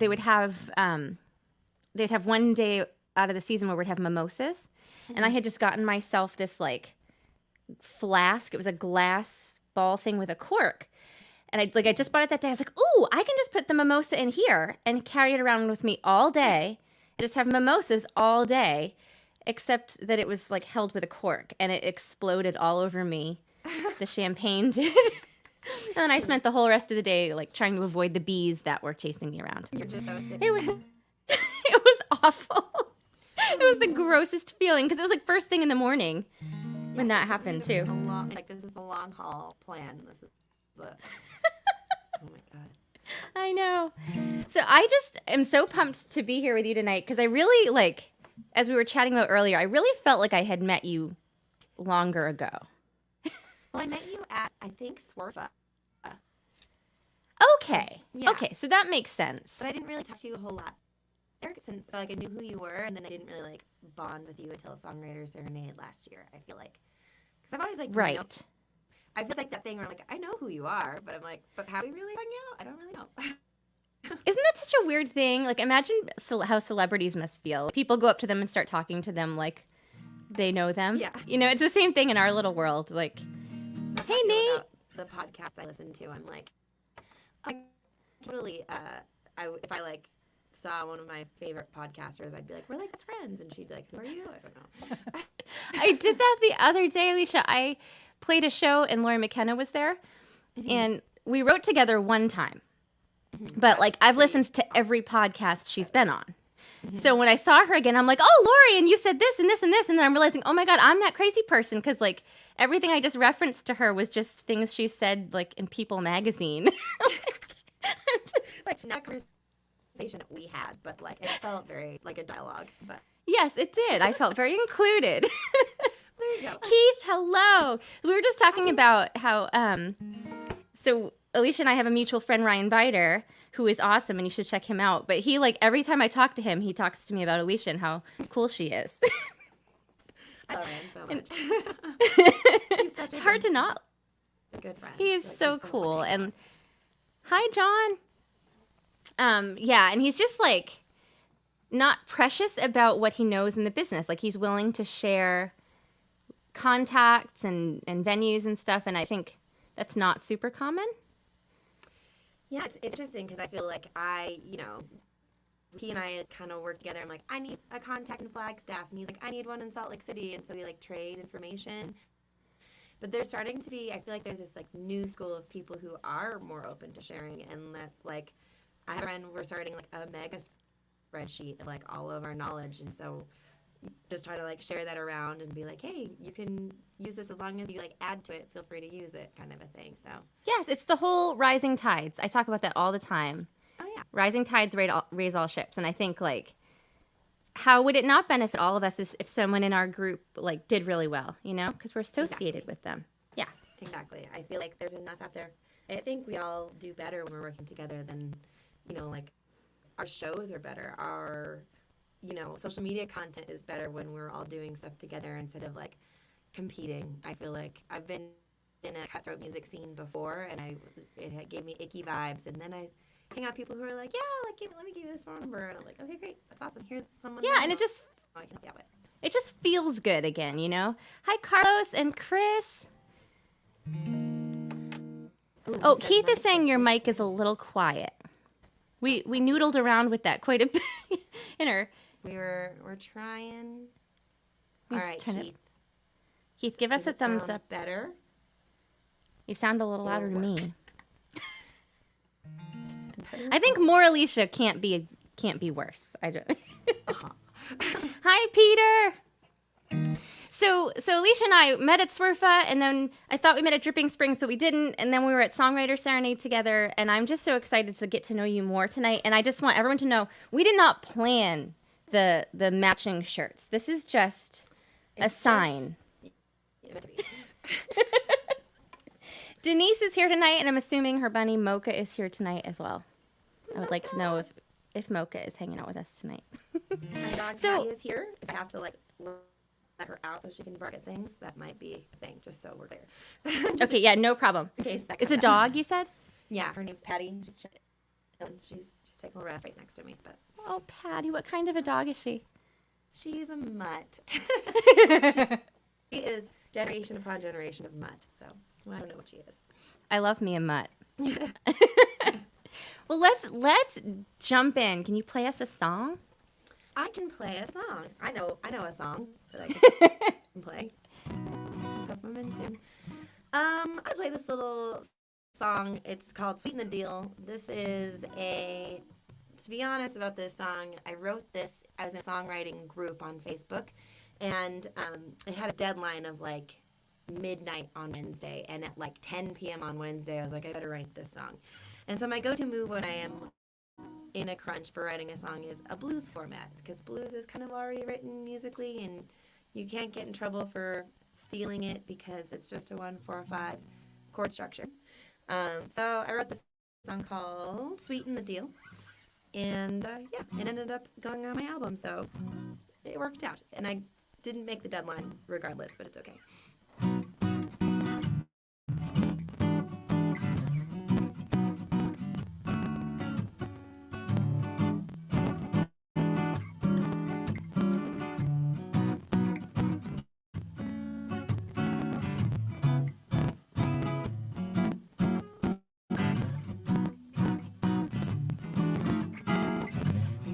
they would have they'd have one day out of the season where we'd have mimosas, and I had just gotten myself this like flask. It was a glass ball thing with a cork. And I just bought it that day. I was like, ooh, I can just put the mimosa in here and carry it around with me all day. And just have mimosas all day, except that it was like held with a cork and it exploded all over me. The champagne did. And then I spent the whole rest of the day like trying to avoid the bees that were chasing me around. You're just so sick. It was awful. It was the grossest feeling because it was like first thing in the morning when that happened too. This is a long haul plan. This is the... Oh my God. I know. So I just am so pumped to be here with you tonight because I really, like, as we were chatting about earlier, I really felt like I had met you longer ago. Well, I met you at, I think, Swerva. Okay. Yeah. Okay, so that makes sense. But I didn't really talk to you a whole lot. Since, like, I knew who you were, and then I didn't really, like, bond with you until Songwriter Serenade last year, I feel like. Because I've always, like, right. You know, I feel like that thing where I'm like, I know who you are, but I'm like, but have we really hung out? I don't really know. Isn't that such a weird thing? Like, imagine how celebrities must feel. People go up to them and start talking to them like they know them. Yeah. You know, it's the same thing in our little world. Like, That's hey, how I feel Nate. about the podcasts I listen to, I'm like, I totally, if I, like, saw one of my favorite podcasters, I'd be like, we're like best friends. And she'd be like, who are you? I don't know. I did that the other day, Alicia. I played a show and Lori McKenna was there. Mm-hmm. And we wrote together one time. Mm-hmm. But like I've listened to every podcast she's been on. Mm-hmm. So when I saw her again, I'm like, oh, Lori, and you said this and this and this. And then I'm realizing, oh my God, I'm that crazy person. Because like everything I just referenced to her was just things she said like in People magazine. Like not a conversation that we had, but like it felt very like a dialogue. But yes, it did. I felt very included. There you go. Keith, hello. We were just talking about how, so Alicia and I have a mutual friend, Ryan Bider, who is awesome, and you should check him out. But he, like, every time I talk to him, he talks to me about Alicia and how cool she is. I love him so much. It's hard to not. A good friend. He is so cool. And hi, John. Yeah, and he's just, like, not precious about what he knows in the business. Like, he's willing to share contacts and venues and stuff, and I think that's not super common. Yeah, it's interesting because I feel like he and I kind of work together. I'm like, I need a contact in Flagstaff, and he's like, I need one in Salt Lake City, and so we like trade information. But there's starting to be, I feel like there's this like new school of people who are more open to sharing, and that like I have a friend, we're starting like a mega spreadsheet of like all of our knowledge, and so just try to like share that around and be like, hey, you can use this as long as you like add to it, feel free to use it, kind of a thing. So yes, it's the whole rising tides. I talk about that all the time. Oh yeah, rising tides raise all ships, and I think like how would it not benefit all of us if someone in our group like did really well, you know, because we're associated with them. Yeah, exactly. I feel like there's enough out there. I think we all do better when we're working together than, you know, like our shows are better, our social media content is better when we're all doing stuff together instead of like competing. I feel like I've been in a cutthroat music scene before, and it gave me icky vibes. And then I hang out with people who are like, yeah, like let me give you this phone number, and I'm like, okay, great, that's awesome. Here's someone. Yeah, and I can help you out with. It just feels good again, you know. Hi, Carlos and Chris. Ooh, Keith is saying your mic is a little quiet. We noodled around with that quite a bit in our. We're trying. All right, Keith, give us a thumbs up. Better. You sound a little louder to me. I think more Alicia can't be worse. I don't. Uh-huh. Hi, Peter. So Alicia and I met at Swerfa, and then I thought we met at Dripping Springs, but we didn't. And then we were at Songwriter Serenade together, and I'm just so excited to get to know you more tonight. And I just want everyone to know we did not plan the matching shirts. This is just a sign. Denise is here tonight, and I'm assuming her bunny Mocha is here tonight as well. I would like to know if Mocha is hanging out with us tonight. My dog Patty is here. If I have to like let her out so she can bark at things, that might be a thing, just so we're clear. Okay, yeah, no problem. In case that it's a dog, you said? Yeah, her name's Patty. She's She's taking a rest right next to me, but Oh, Patty, what kind of a dog is she? she's a mutt. She is generation upon generation of mutt. So I don't know what she is. I love me a mutt. Well, let's jump in. Can you play us a song? I can play a song. I know a song that I can play. That's what I'm into. I play this little song. It's called Sweeten the Deal. This is to be honest about this song, I wrote this, I was in a songwriting group on Facebook, and it had a deadline of like midnight on Wednesday, and at like 10 p.m. on Wednesday, I was like, I better write this song. And so my go-to move when I am in a crunch for writing a song is a blues format, because blues is kind of already written musically, and you can't get in trouble for stealing it because it's just a 1-4-5 chord structure. So I wrote this song called Sweeten the Deal, and it ended up going on my album, so it worked out. And I didn't make the deadline regardless, but it's okay.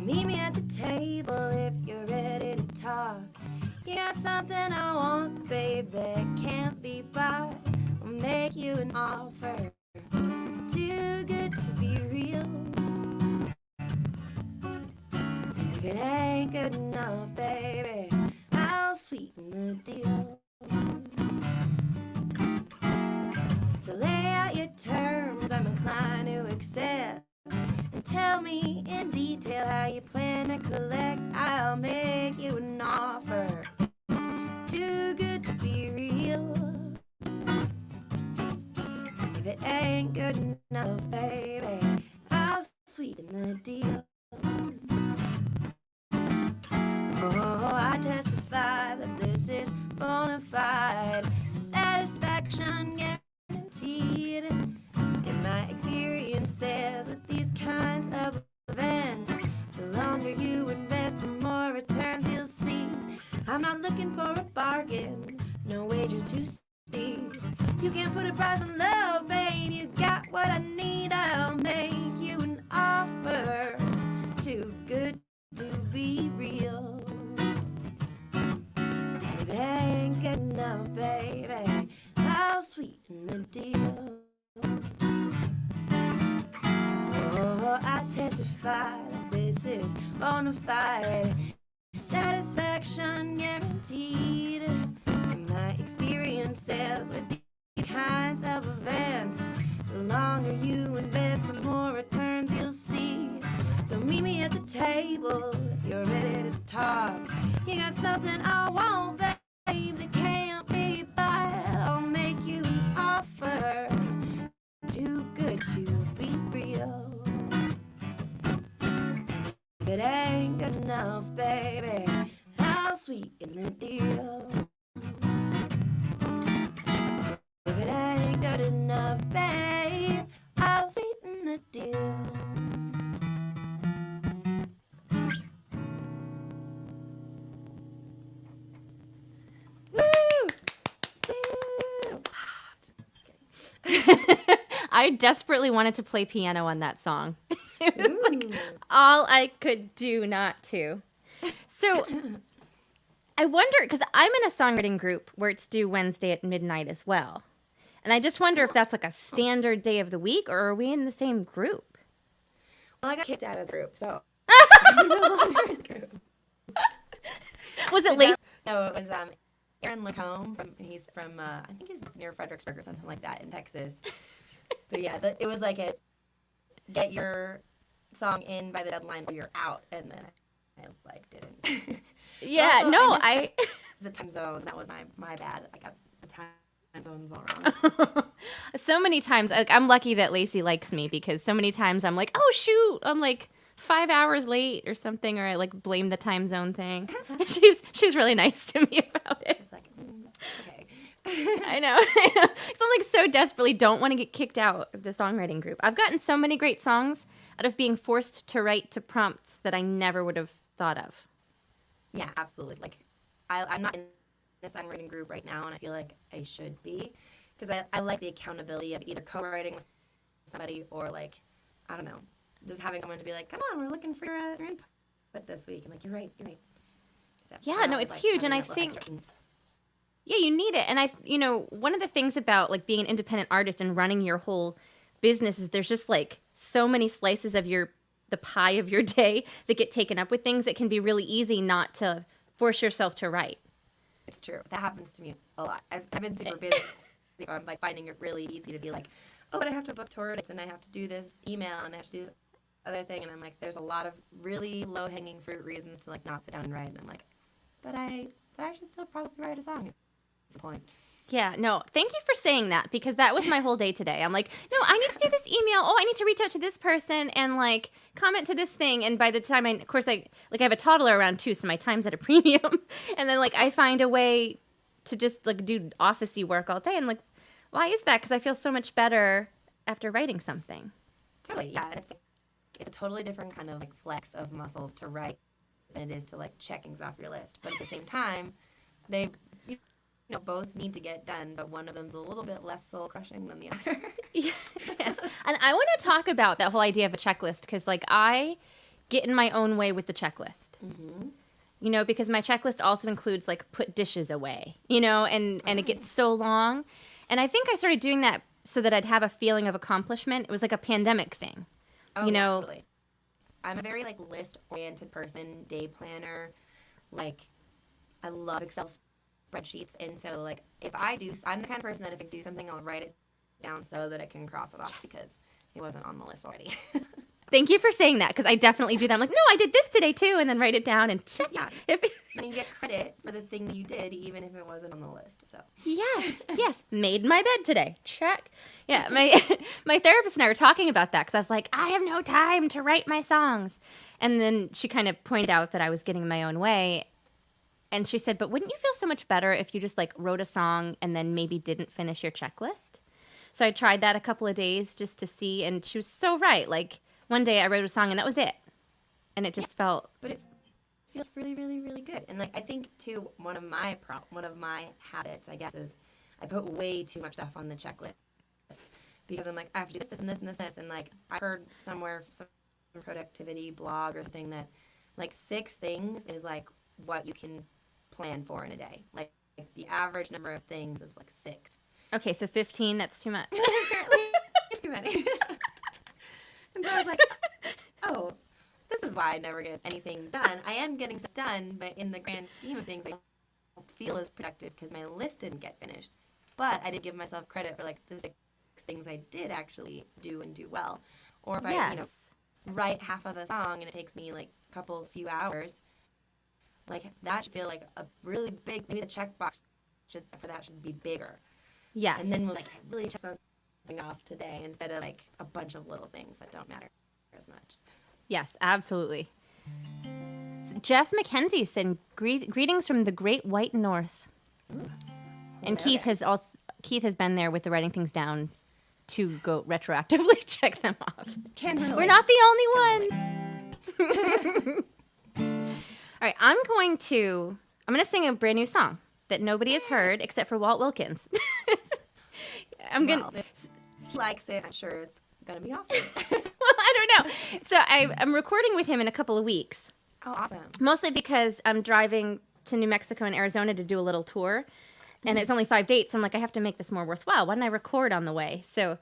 Meet me at the table if you're ready to talk. You got something I want, babe, that can't be bought. I'll make you an offer too good to be real. If it ain't good enough, baby, I'll sweeten the deal. So lay out your terms, I'm inclined to accept. And tell me in detail how you plan to collect. I'll make you an offer too good to be real. If it ain't good enough, baby, I'll sweeten the deal. Oh, I testify that this is bona fide, satisfaction guaranteed. In my experiences with these kinds of events, the longer you invest, the more returns you'll see. I'm not looking for a bargain, no wages too steep. You can't put a price on love, babe, you got what I need. I'll make you an offer too good to be real. If it ain't good enough, baby, I'll sweeten the deal. Oh, I testify that this is bona fide, satisfaction guaranteed. In my experiences with these kinds of events, the longer you invest, the more returns you'll see. So meet me at the table if you're ready to talk. You got something I want, babe, that can't be bought. I'll make you an offer too good to be real. If it ain't good enough, baby, I'll sweeten the deal. If it ain't good enough, babe, I'll sweeten the deal. I desperately wanted to play piano on that song. It was like all I could do not to. So I wonder, because I'm in a songwriting group where it's due Wednesday at midnight as well. And I just wonder if that's like a standard day of the week, or are we in the same group? Well, I got kicked out of the group, so I'm no longer in the group. Was it late? No, it was Aaron Lacombe. He's from, I think he's near Fredericksburg or something like that in Texas. But yeah, it was like a get your song in by the deadline or you're out, and then I like didn't. Yeah, Also, no, the time zone, that was my bad. I got the time zones all wrong. So many times, like, I'm lucky that Lacey likes me, because so many times I'm like, oh shoot, I'm like 5 hours late or something, or I like blame the time zone thing. She's really nice to me about it. She's like, okay. I know. I know. 'Cause I'm like so desperately don't want to get kicked out of the songwriting group. I've gotten so many great songs out of being forced to write to prompts that I never would have thought of. Yeah, absolutely. Like, I'm not in a songwriting group right now, and I feel like I should be, because I like the accountability of either co-writing with somebody or, like, I don't know, just having someone to be like, come on, we're looking for your input this week. I'm like, you're right. So, Yeah, no, it's huge, and I think, yeah, you need it. And one of the things about like being an independent artist and running your whole business is there's just like so many slices of the pie of your day that get taken up with things. It can be really easy not to force yourself to write. It's true. That happens to me a lot. I've been super busy, so I'm like finding it really easy to be like, oh, but I have to book tour dates, and I have to do this email, and I have to do this other thing, and I'm like, there's a lot of really low-hanging fruit reasons to like not sit down and write, and I'm like, but I should still probably write a song. That's the point. Yeah, no, thank you for saying that, because that was my whole day today. I'm like, no, I need to do this email. Oh, I need to reach out to this person and like comment to this thing. And by the time I have a toddler around too, so my time's at a premium. And then like I find a way to just like do office-y work all day. And like, why is that? Because I feel so much better after writing something. Totally, yeah. It's a totally different kind of like flex of muscles to write than it is to like check things off your list. But at the same time, they both need to get done, but one of them's a little bit less soul-crushing than the other. Yes. And I want to talk about that whole idea of a checklist, because like I get in my own way with the checklist. Mm-hmm. Because my checklist also includes like put dishes away, and it gets so long. And I think I started doing that so that I'd have a feeling of accomplishment. It was like a pandemic thing. Oh, yeah, totally. I'm a very like list-oriented person, day planner. Like, I love Excel spreadsheets, and so like I'm the kind of person that if I do something, I'll write it down so that I can cross it off because it wasn't on the list already. Thank you for saying that, because I definitely do that. I'm like, no, I did this today too, and then write it down and check. Yeah, then you get credit for the thing you did, even if it wasn't on the list. So yes, made my bed today. Check. Yeah, my therapist and I were talking about that, because I was like, I have no time to write my songs, and then she kind of pointed out that I was getting my own way. And she said, but wouldn't you feel so much better if you just like wrote a song and then maybe didn't finish your checklist? So I tried that a couple of days just to see, and she was so right. Like one day I wrote a song and that was it. And it just felt... But it feels really, really, really good. And like I think too, one of my habits, I guess, is I put way too much stuff on the checklist. Because I'm like, I have to do this, and this, and this, and this. And like I heard somewhere, some productivity blog or something that like 6 things is like what you can plan for in a day. Like the average number of things is like 6. Okay, so 15, that's too much. It's too many. And so I was like, oh, this is why I never get anything done. I am getting stuff done, but in the grand scheme of things, I don't feel as productive because my list didn't get finished. But I did give myself credit for like the 6 things I did actually do and do well. Or if I, write half of a song and it takes me like a few hours, like that should feel like a really big, maybe the checkbox should be bigger. Yes. And then we'll like really check something off today instead of like a bunch of little things that don't matter as much. Yes, absolutely. Jeff McKenzie said, greetings from the Great White North. Ooh. And Keith has been there with the writing things down to go retroactively check them off. We're not the only ones. All right, I'm going to sing a brand new song that nobody has heard except for Walt Wilkins. Well, if he likes it, I'm sure it's going to be awesome. Well, I don't know. So I'm recording with him in a couple of weeks. Oh, awesome. Mostly because I'm driving to New Mexico and Arizona to do a little tour. And it's only 5 dates, so I'm like, I have to make this more worthwhile. Why don't I record on the way? So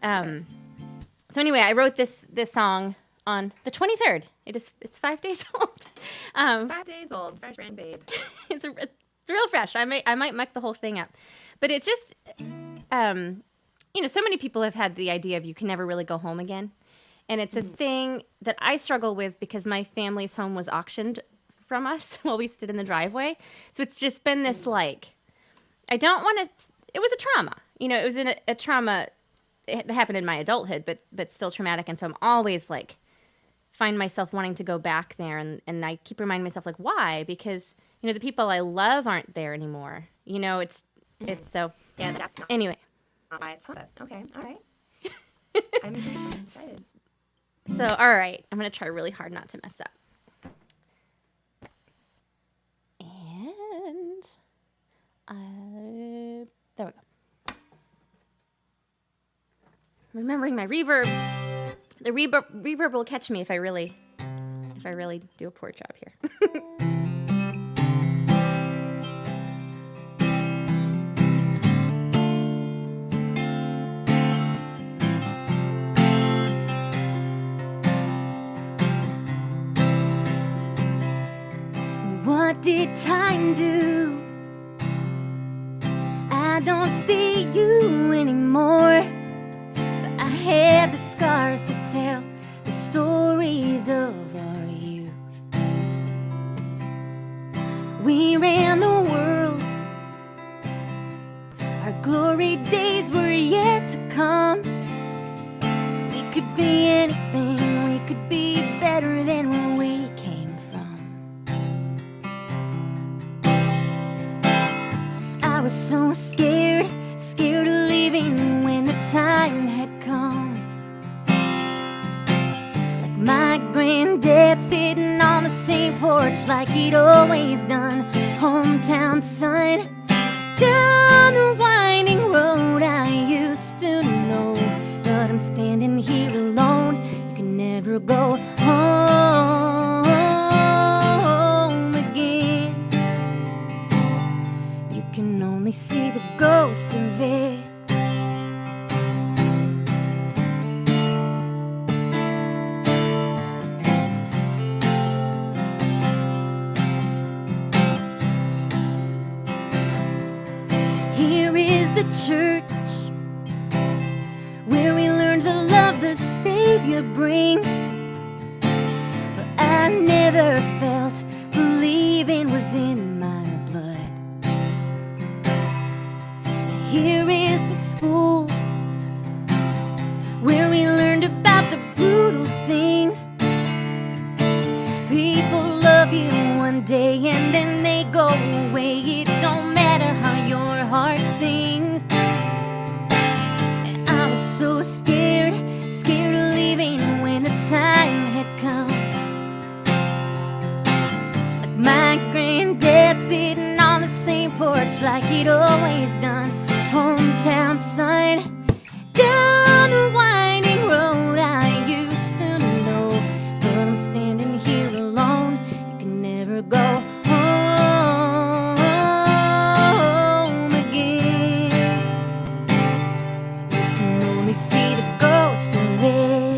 anyway, I wrote this song on the 23rd. It's 5 days old. 5 days old, fresh brand babe. It's real fresh. I might muck the whole thing up, but it just so many people have had the idea of you can never really go home again, and it's a thing that I struggle with because my family's home was auctioned from us while we stood in the driveway. So it's just been this like, I don't want to. It was a trauma, it was a trauma. It happened in my adulthood, but still traumatic, and so I'm always like. Find myself wanting to go back there, and I keep reminding myself like, why? Because the people I love aren't there anymore. It's so. Yeah, that's not Anyway, by its but okay, all right. I'm excited. so all right, I'm gonna try really hard not to mess up. And there we go. Remembering my reverb. The reverb will catch me if I really do a poor job here. What did time do? I don't see you anymore, but I have the scars to tell the stories of our youth. We ran the world, our glory days were yet to come. We could be anything, we could be better than where we came from. I was so scared of leaving when the time had come. Like my granddad sitting on the same porch like he'd always done. Hometown son, down the winding road I used to know. But I'm standing here alone, you can never go home again. You can only see the ghost of it. Here is the church where we learn to love the Savior brings. But I never felt believing was in my blood. Here is the school where we learned about the brutal things. People love you one day and then they go away. It don't matter how your heart sings. And I was so scared of leaving when the time had come. Like my granddad sitting on the same porch like he'd always done. Hometown son, down the winding road I used to know. But I'm standing here alone, you can never go home again. You can only see the ghost of it.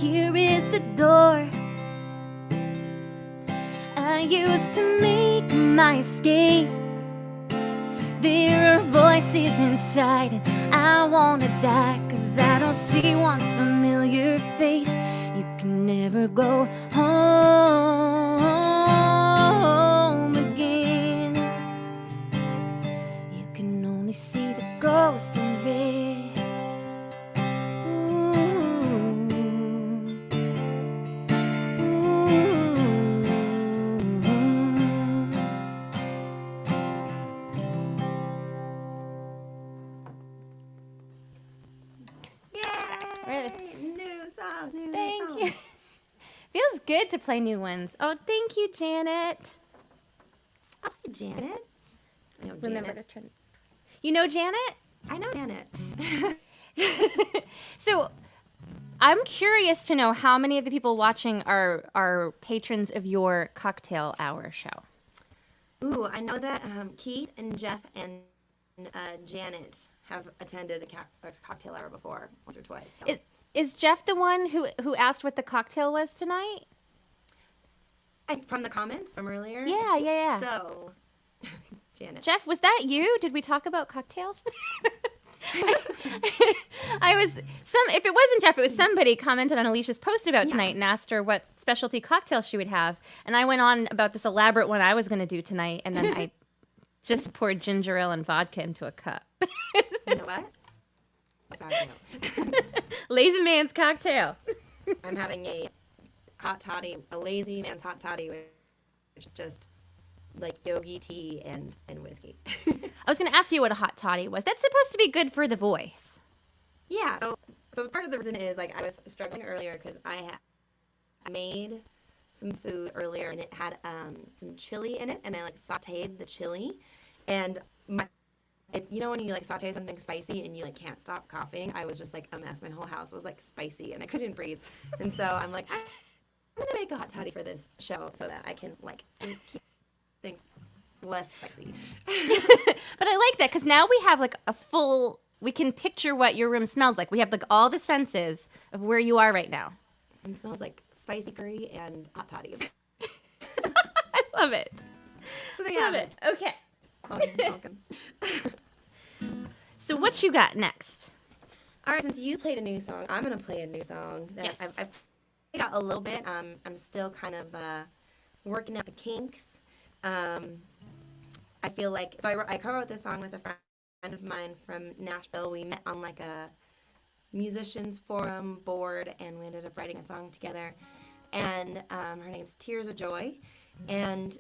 Here is the door I used to make my escape. There are voices inside and I wanna die, 'cause I don't see one familiar face. You can never go home again. You can only see the ghost of it. Yay! New song, new Thank song. you. Feels good to play new ones. Oh, thank you, Janet. Oh, hi, Janet. I know Remember to Janet. turn. You know Janet? I know Janet. So, I'm curious to know how many of the people watching are patrons of your cocktail hour show. Ooh, I know that Keith and Jeff and Janet have attended a cocktail hour before, once or twice. So. Is Jeff the one who asked what the cocktail was tonight? From the comments from earlier? Yeah. So, Janet. Jeff, was that you? Did we talk about cocktails? If it wasn't Jeff, it was somebody commented on Alicia's post about tonight and asked her what specialty cocktail she would have. And I went on about this elaborate one I was going to do tonight, and then I just poured ginger ale and vodka into a cup. You know what? That's how I feel. Lazy man's cocktail. I'm having a hot toddy, a lazy man's hot toddy, which is just like yogi tea and whiskey. I was going to ask you what a hot toddy was. That's supposed to be good for the voice. Yeah. So part of the reason is like I was struggling earlier because I made some food earlier and it had some chili in it, and I like sautéed the chili, and you know when you like saute something spicy and you like can't stop coughing? I was just like a mess. My whole house was like spicy and I couldn't breathe. And so I'm like, I'm gonna make a hot toddy for this show so that I can like keep things less spicy. But I like that because now we have like we can picture what your room smells like. We have like all the senses of where you are right now. It smells like spicy curry and hot toddies. I love it. So there you have it. Okay. Welcome. So what you got next? All right, since you played a new song, I'm going to play a new song that Yes. I've played out a little bit. I'm still kind of working out the kinks. I feel like, so I co-wrote this song with a friend of mine from Nashville. We met on like a musicians forum board, and we ended up writing a song together. And her name's Tears of Joy. And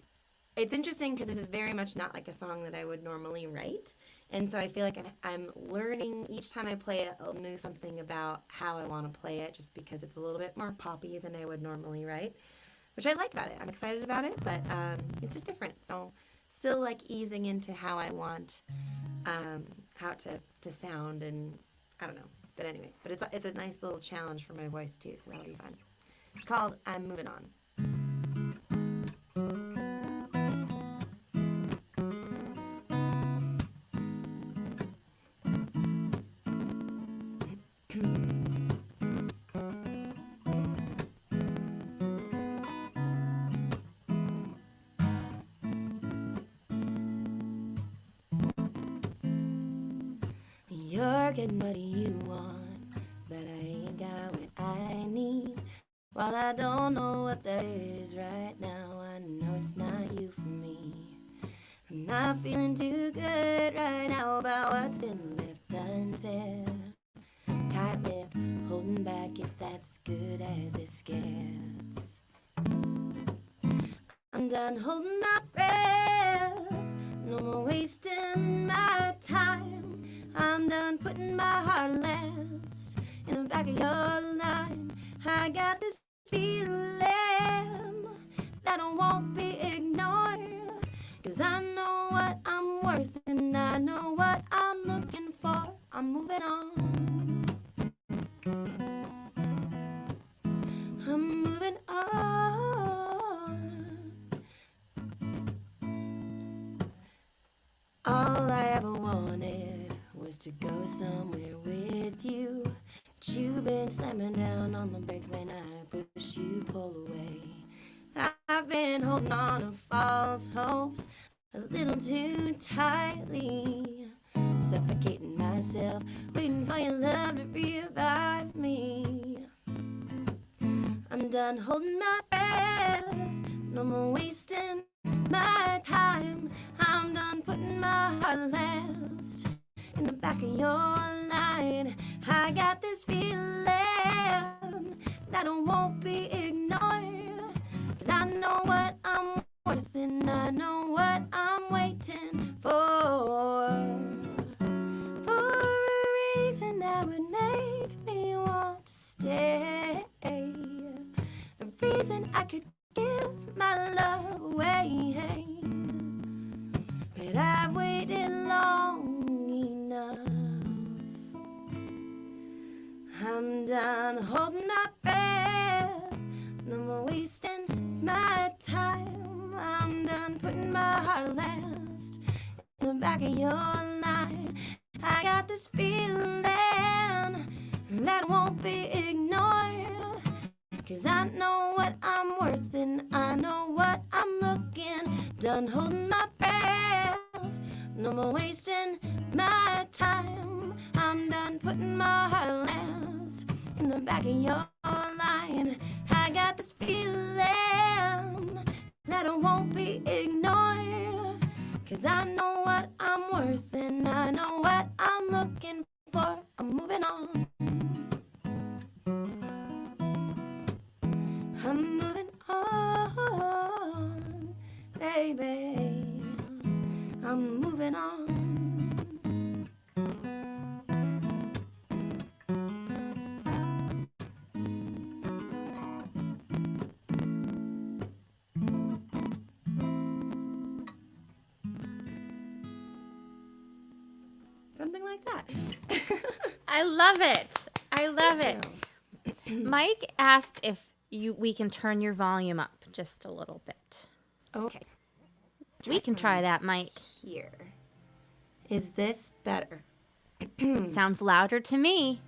it's interesting because this is very much not like a song that I would normally write. And so I feel like I'm learning each time I play it, I'll know something about how I want to play it, just because it's a little bit more poppy than I would normally write, which I like about it. I'm excited about it, but it's just different. So still like easing into how I want how to sound, and I don't know. But anyway, but it's a nice little challenge for my voice too, so that'll be fun. It's called I'm Moving On. You're getting what you want, but I ain't got what I need. While I don't know what that is right now, I know it's not you for me. I'm not feeling too good right now about what's been left unsaid. Tight-lipped, holding back if that's as good as it gets. I'm done holding my breath, no more wasting my time. I'm done putting my heart last in the back of your line. I got this feeling that I won't be ignored, 'cause I know what I'm worth and I know what I'm looking for. I'm moving on. I'm moving on. All I ever wanted was to go somewhere with you, but you've been slamming down on the brakes when I push you pull away. I've been holding on to false hopes a little too tightly, suffocating myself, waiting for your love to revive me. I'm done holding my breath, no more wasting my time. I'm done putting my heart last in the back of your line. I got this feeling that I won't be ignored, 'cause I know what I'm worth and I know what I'm waiting for a reason that would make me want to stay, a reason I could give my love away. But I've waited long enough. I'm done holding my breath, no more wasting my time. I'm done putting my heart last in the back of your line. I got this feeling that won't be ignored, 'cause I know what I'm worth and I know what I'm looking. Done holding my breath, no more wasting my time. I'm done putting my heart last in the back of your line. I got this feeling that I won't be ignored, 'cause I know what I'm worth and I know what I'm looking for. I'm moving baby, I'm moving on. Something like that. I love it. I love Thank it. you. Mike asked if we can turn your volume up just a little bit. Okay. We can try that, Mike. Here. Is this better? Sounds louder to me.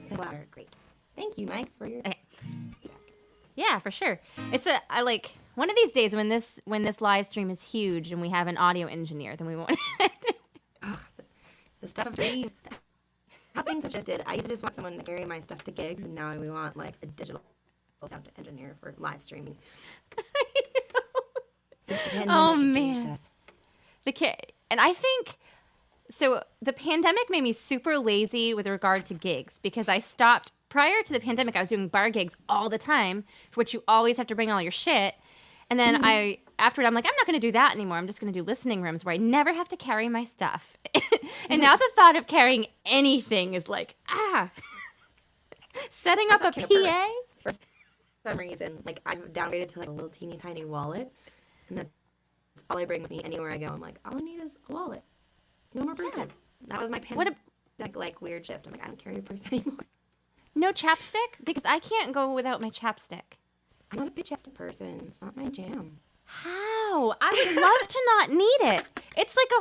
Say louder. Great. Thank you, Mike, for your Okay. feedback. Yeah, for sure. I like one of these days when this live stream is huge and we have an audio engineer, then we won't. The stuff of dreams. How things have shifted. I used to just want someone to carry my stuff to gigs, and now we want like a digital sound engineer for live streaming. The pandemic Oh, has changed man. us. And I think so. The pandemic made me super lazy with regard to gigs because I stopped. Prior to the pandemic, I was doing bar gigs all the time, for which you always have to bring all your shit. And then after it, I'm like, I'm not going to do that anymore. I'm just going to do listening rooms where I never have to carry my stuff. And now the thought of carrying anything is like, setting up a Also, carry PA. purse. For some reason, like I've downgraded to like a little teeny tiny wallet, and that's all I bring with me anywhere I go. I'm like, all I need is a wallet. No more purses. That was my pandemic like weird shift. I'm like, I don't carry a purse anymore. No chapstick? Because I can't go without my chapstick. I'm not a big chapstick person. It's not my jam. How? I would love to not need it. It's like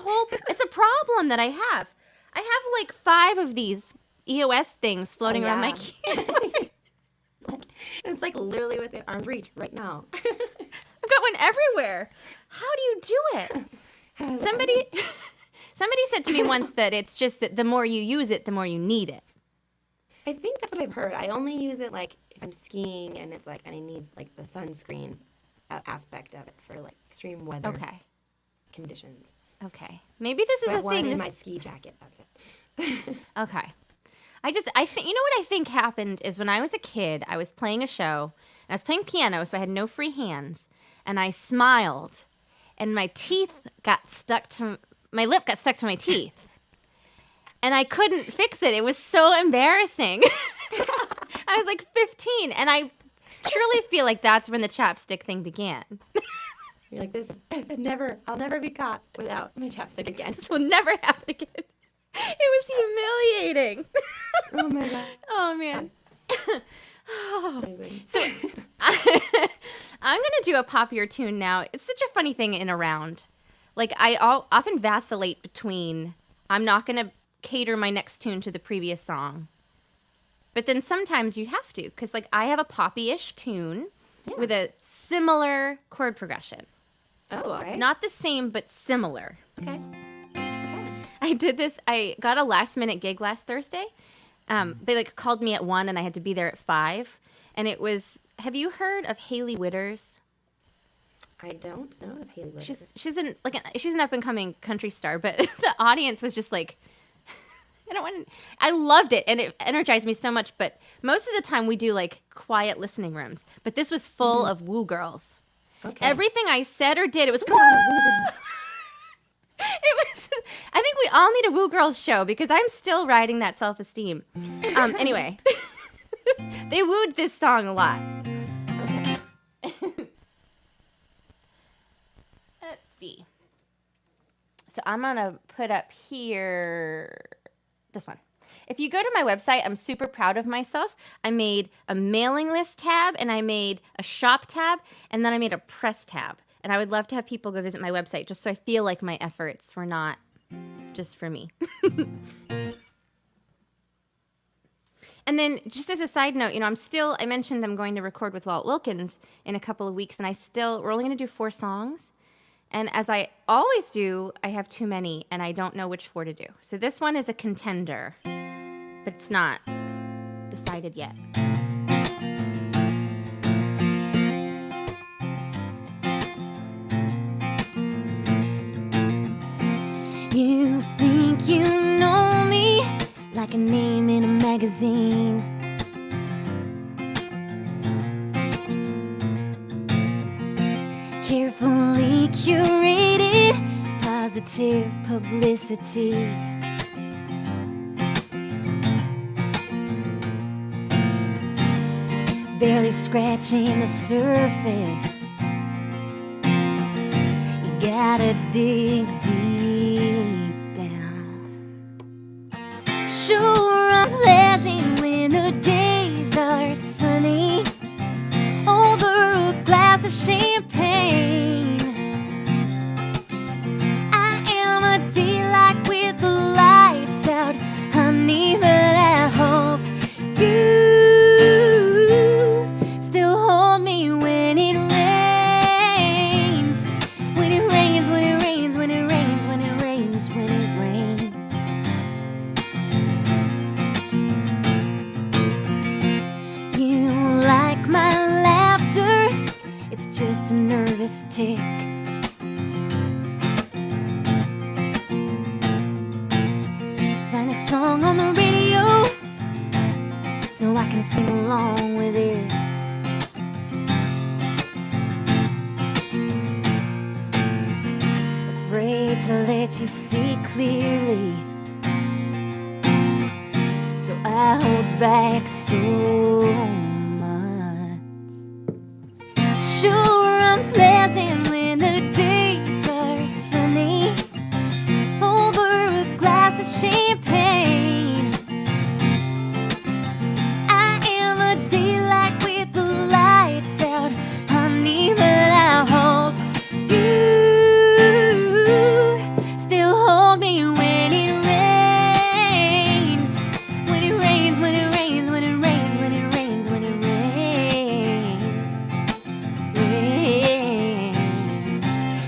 it's a problem that I have. I have like 5 of these EOS things floating around my keyboard. It's like literally within arm's reach right now. I've got one everywhere. How do you do it? Somebody said to me once that it's just that the more you use it, the more you need it. I think that's what I've heard. I only use it like if I'm skiing and it's like, and I need like the sunscreen aspect of it for like extreme weather conditions. Okay. Maybe this is So I a want it thing. in my ski jacket. That's it. Okay. I think, you know what I think happened is when I was a kid, I was playing a show and I was playing piano, so I had no free hands, and I smiled and my lip got stuck to my teeth. And I couldn't fix it. It was so embarrassing. I was like 15, and I truly feel like that's when the chapstick thing began. You're like, I'll never be caught without my chapstick again. This will never happen again. It was humiliating. Oh my God. Oh, man. Amazing. So I'm going to do a poppier tune now. It's such a funny thing in a round. Like, I often vacillate between, I'm not going to cater my next tune to the previous song. But then sometimes you have to, because like I have a poppy-ish tune with a similar chord progression. Oh, all right. Not the same, but similar. Okay. I did this. I got a last-minute gig last Thursday. They like called me at 1, and I had to be there at 5. And it was. Have you heard of Hailey Whitters? I don't know if Hailey Whitters. She's an up-and-coming country star, but the audience was just like. I loved it, and it energized me so much. But most of the time, we do like quiet listening rooms. But this was full of woo girls. Okay. Everything I said or did, it was woo. It was. I think we all need a woo girls show because I'm still riding that self-esteem. Anyway, they wooed this song a lot. Okay. Let's see. So I'm gonna put up here. This one. If you go to my website, I'm super proud of myself. I made a mailing list tab, and I made a shop tab, and then I made a press tab. And I would love to have people go visit my website just so I feel like my efforts were not just for me. And then just as a side note, I mentioned I'm going to record with Walt Wilkins in a couple of weeks, and we're only going to do 4 songs. And as I always do, I have too many, and I don't know which 4 to do. So this one is a contender, but it's not decided yet. You think you know me like a name in a magazine. Carefully positive publicity. Barely scratching the surface. You gotta dig deep down. Sure, I'm pleasant when the days are sunny over a glass of champagne. I am a delight with the lights out, honey, but I hope you still hold me when it rains. When it rains, when it rains, when it rains, when it rains, when it rains. You like my laughter? It's just a nervous tick. Find a song on the radio so I can sing along with it. Afraid to let you see clearly, so I hold back so much. Sure, I'm pleasant when the days are sunny over a glass of champagne. I am a delight with the lights out, honey, but I hope you still hold me when it rains. When it rains, when it rains, when it rains, when it rains, when it rains.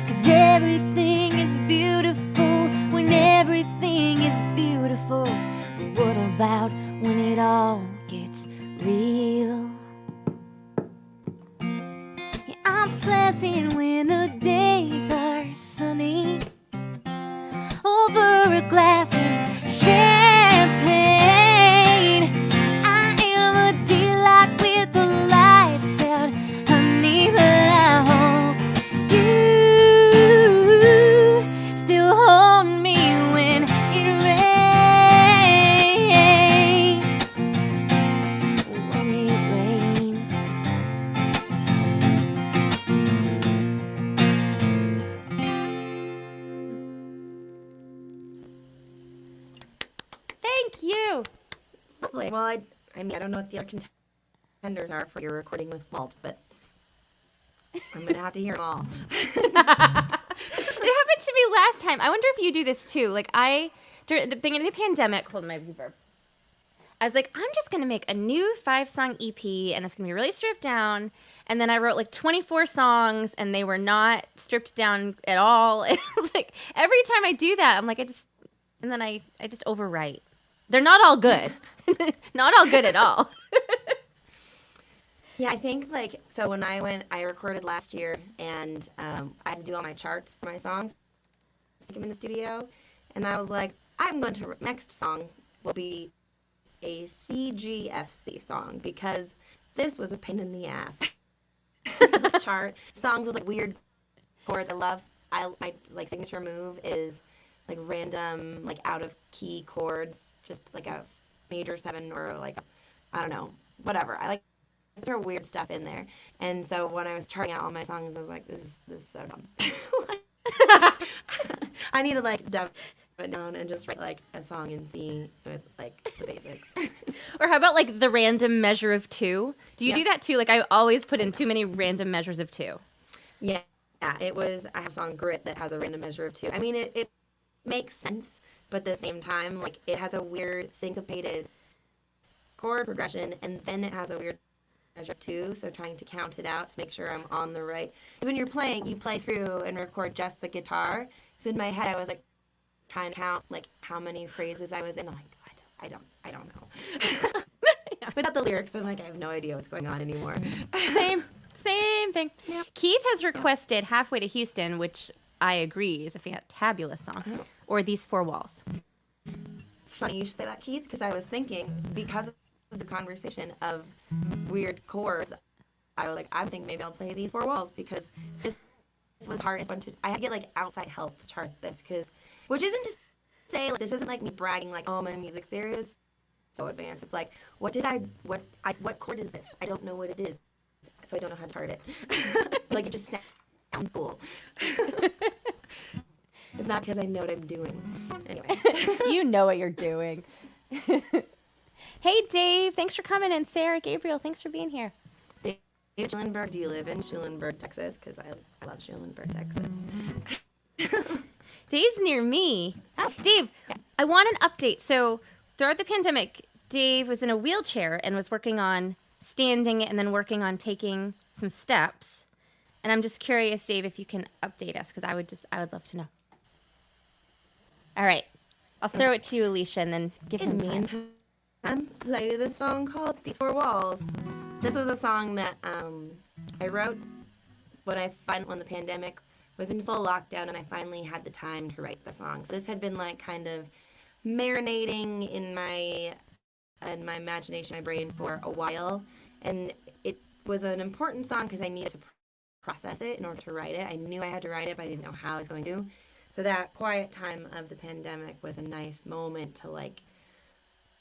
'Cause everything is beautiful when everything is beautiful. But what about when it all gets real? Yeah, I'm pleasant when the days are sunny over a glass of champagne. I am a delight with the lights out, honey, but I hope you still hold me when it rains. When it rains. Thank you. Lovely. Well, I mean, I don't know what the other contenders are for your recording with Walt, but I'm gonna have to hear them all. It happened to me last time. I wonder if you do this too. Like during the beginning of the pandemic, hold my reverb. I was like, I'm just gonna make a new 5-song EP, and it's gonna be really stripped down. And then I wrote like 24 songs, and they were not stripped down at all. It was like every time I do that, I'm like, I just overwrite. They're not all good. Not all good at all. Yeah, I think so when I recorded last year, and I had to do all my charts for my songs, stick them in the studio, and I was like, next song will be a CGFC song, because this was a pain in the ass. Chart songs with weird chords. My signature move is random out of key chords, just like a major 7 or I don't know, whatever. I throw weird stuff in there. And so when I was charting out all my songs, I was like, this is so dumb. I need to dumb it down and just write a song in C with the basics. Or how about the random measure of 2? Do you do that too? I always put in too many random measures of 2. Yeah, I have a song Grit that has a random measure of 2. I mean, it makes sense, but at the same time, it has a weird syncopated chord progression, and then it has a weird measure 2, so trying to count it out to make sure I'm on the right. Because when you're playing, you play through and record just the guitar. So in my head, I was trying to count how many phrases I was in. I'm I don't know. Without the lyrics, I'm I have no idea what's going on anymore. Same thing. Yeah. Keith has requested Halfway to Houston, which I agree is a fantabulous song, or These Four Walls. It's funny you should say that, Keith, because I was thinking, because of the conversation of weird chords, I think maybe I'll play These Four Walls, because this was the hardest one to. I had to get like outside help to chart this which isn't to say like this isn't like me bragging like oh my music theory is so advanced. It's like what chord is this? I don't know what it is, so I don't know how to chart it. Like it just sounds cool. It's not because I know what I'm doing. Anyway. You know what you're doing. Hey, Dave. Thanks for coming. And Sarah, Gabriel, thanks for being here. Dave Schulenberg, do you live in Schulenberg, Texas? Because I love Schulenberg, Texas. Dave's near me. Oh. Dave, I want an update. So throughout the pandemic, Dave was in a wheelchair and was working on standing and then working on taking some steps. And I'm just curious, Dave, if you can update us, because I would love to know. All right. I'll throw it to you, Alicia, and then give him In the meantime, play this song called These Four Walls. This was a song that I wrote when the pandemic was in full lockdown and I finally had the time to write the song. So this had been like kind of marinating in my imagination, my brain for a while. And it was an important song because I needed to process it in order to write it. I knew I had to write it, but I didn't know how I was going to. So that quiet time of the pandemic was a nice moment to like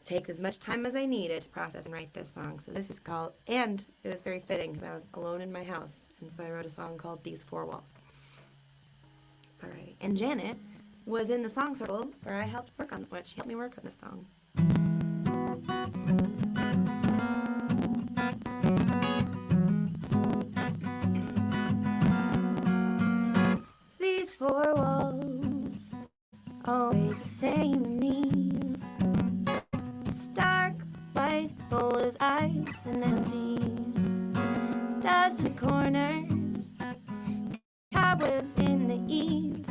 take as much time as I needed to process and write this song. So this is called, and it was very fitting because I was alone in my house. And so I wrote a song called These Four Walls. All right. And Janet was in the song circle where she helped me work on this song. These four walls, always the same to me. Stark, white, cold as ice and empty. Dust in the corners, cobwebs in the eaves.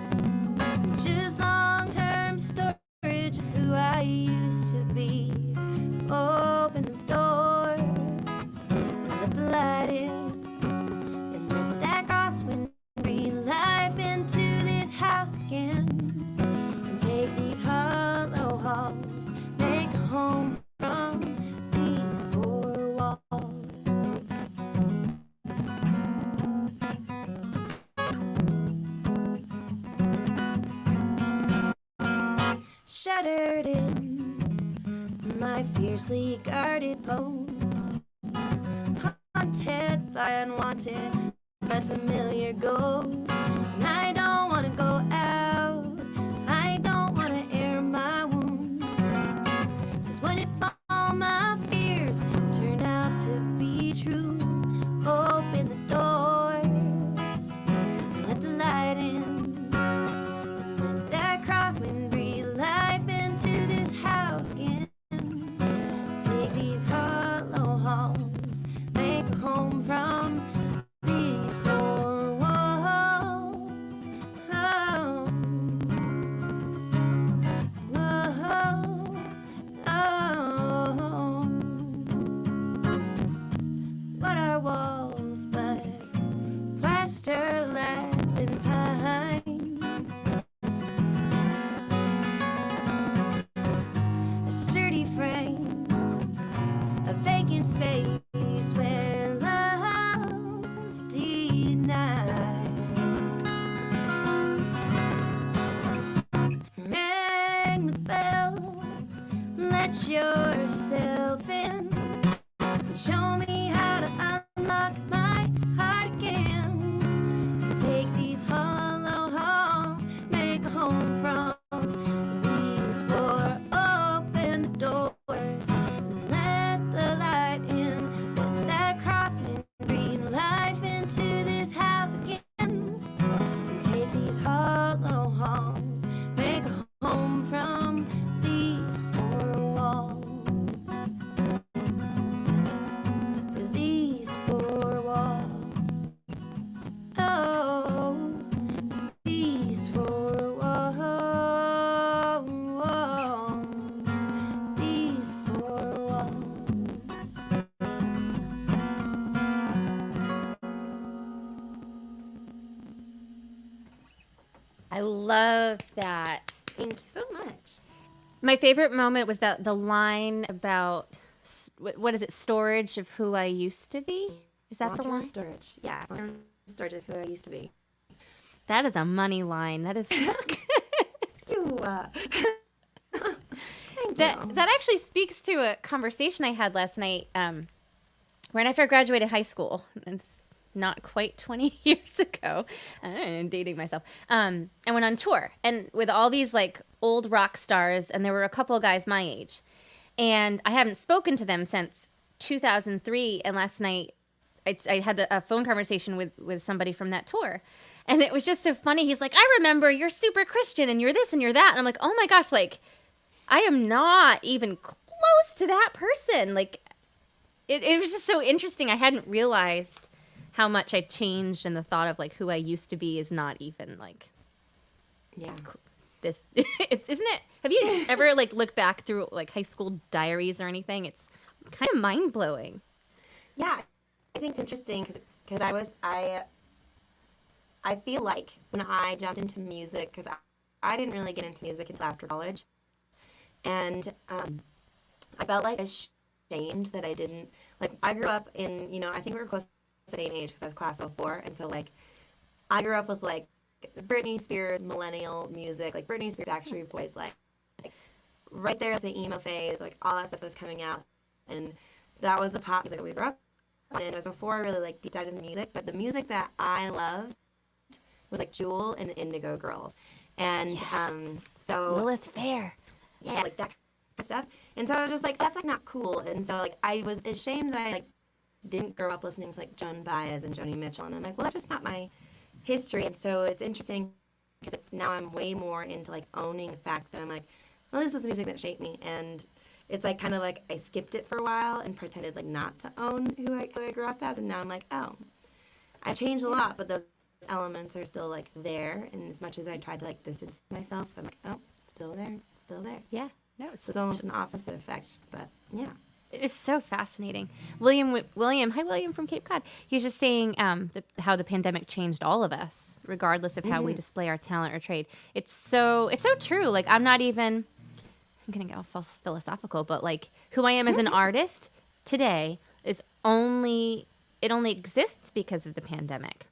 Just long-term storage of who I used to be. Open the door and let the light in, and let that crosswind breathe life into this house again. And take these hollow halls, make a home from these four walls. Shuttered in my fiercely guarded post, haunted by unwanted but familiar ghosts. And I don't want to go out, I don't want to air my wounds. 'Cause what if all my fears turn out to be true? Open the doors and let the light in, and let that crosswind breathe life into this house again. Take these hollow halls, make a home from these four walls. Oh, oh, oh. What are walls but plaster, lath, and pine? A sturdy frame, a vacant space where love's denied. Ring the bell, let yourself in, and show me how to unlock my heart again. Take these hollow halls, make a home from these four. Open the doors, let the light in, let that crosswind breathe life into this house again. And take these hollow halls, make a home from these four walls. These four walls. Oh, these four walls. These four walls. I love that. Thank you so much. My favorite moment was that the line about what is it? Storage of who I used to be. Is that the Long-term one? storage. Yeah, long-term storage of who I used to be. That is a money line. That is so good. You, thank you. That actually speaks to a conversation I had last night. Right after I graduated high school. It's not quite 20 years ago. I'm dating myself. I went on tour and with all these like old rock stars, and there were a couple of guys my age, and I haven't spoken to them since 2003. And last night, I had a phone conversation with somebody from that tour. And it was just so funny. He's like, I remember you're super Christian and you're this and you're that. And I'm like, oh my gosh, like, I am not even close to that person. Like, it was just so interesting. I hadn't realized how much I changed, and the thought of like who I used to be is not even like, Yeah. this. Isn't it? Have you ever like looked back through like high school diaries or anything? It's kind of mind blowing. Yeah, I think it's interesting because I feel like when I jumped into music, because I didn't really get into music until after college, and I felt like ashamed that I didn't, like, I grew up in, I think we were close to the same age because I was class of 04, and so, like, I grew up with, like, Britney Spears, millennial music, like, Britney Spears, Backstreet Boys, like right there at the emo phase, like, all that stuff was coming out, and that was the pop music that we grew up on, and it was before I really, like, deep dived into music, but the music that I loved was, like, Jewel and the Indigo Girls, and, so... Lilith Fair. Yeah, like, that kind of stuff, and so I was just like, that's, like, not cool, and so, like, I was ashamed that I, like, didn't grow up listening to, like, Joan Baez and Joni Mitchell, and I'm like, well, that's just not my history, and so it's interesting, because now I'm way more into, like, owning the fact that I'm like, well, this is the music that shaped me, and it's, like, kind of like I skipped it for a while and pretended, like, not to own who I grew up as, and now I'm like, oh, I've changed a lot, but those elements are still, like, there, and as much as I tried to, like, distance myself, I'm like, oh, still there, still there. Yeah. No, So it's almost an opposite effect, but, yeah. it's so fascinating. William, hi William from Cape Cod. He was just saying how the pandemic changed all of us, regardless of how we display our talent or trade. It's so true. Like, I'm not even, I'm gonna get all philosophical, but like who I am as an artist today is only exists because of the pandemic.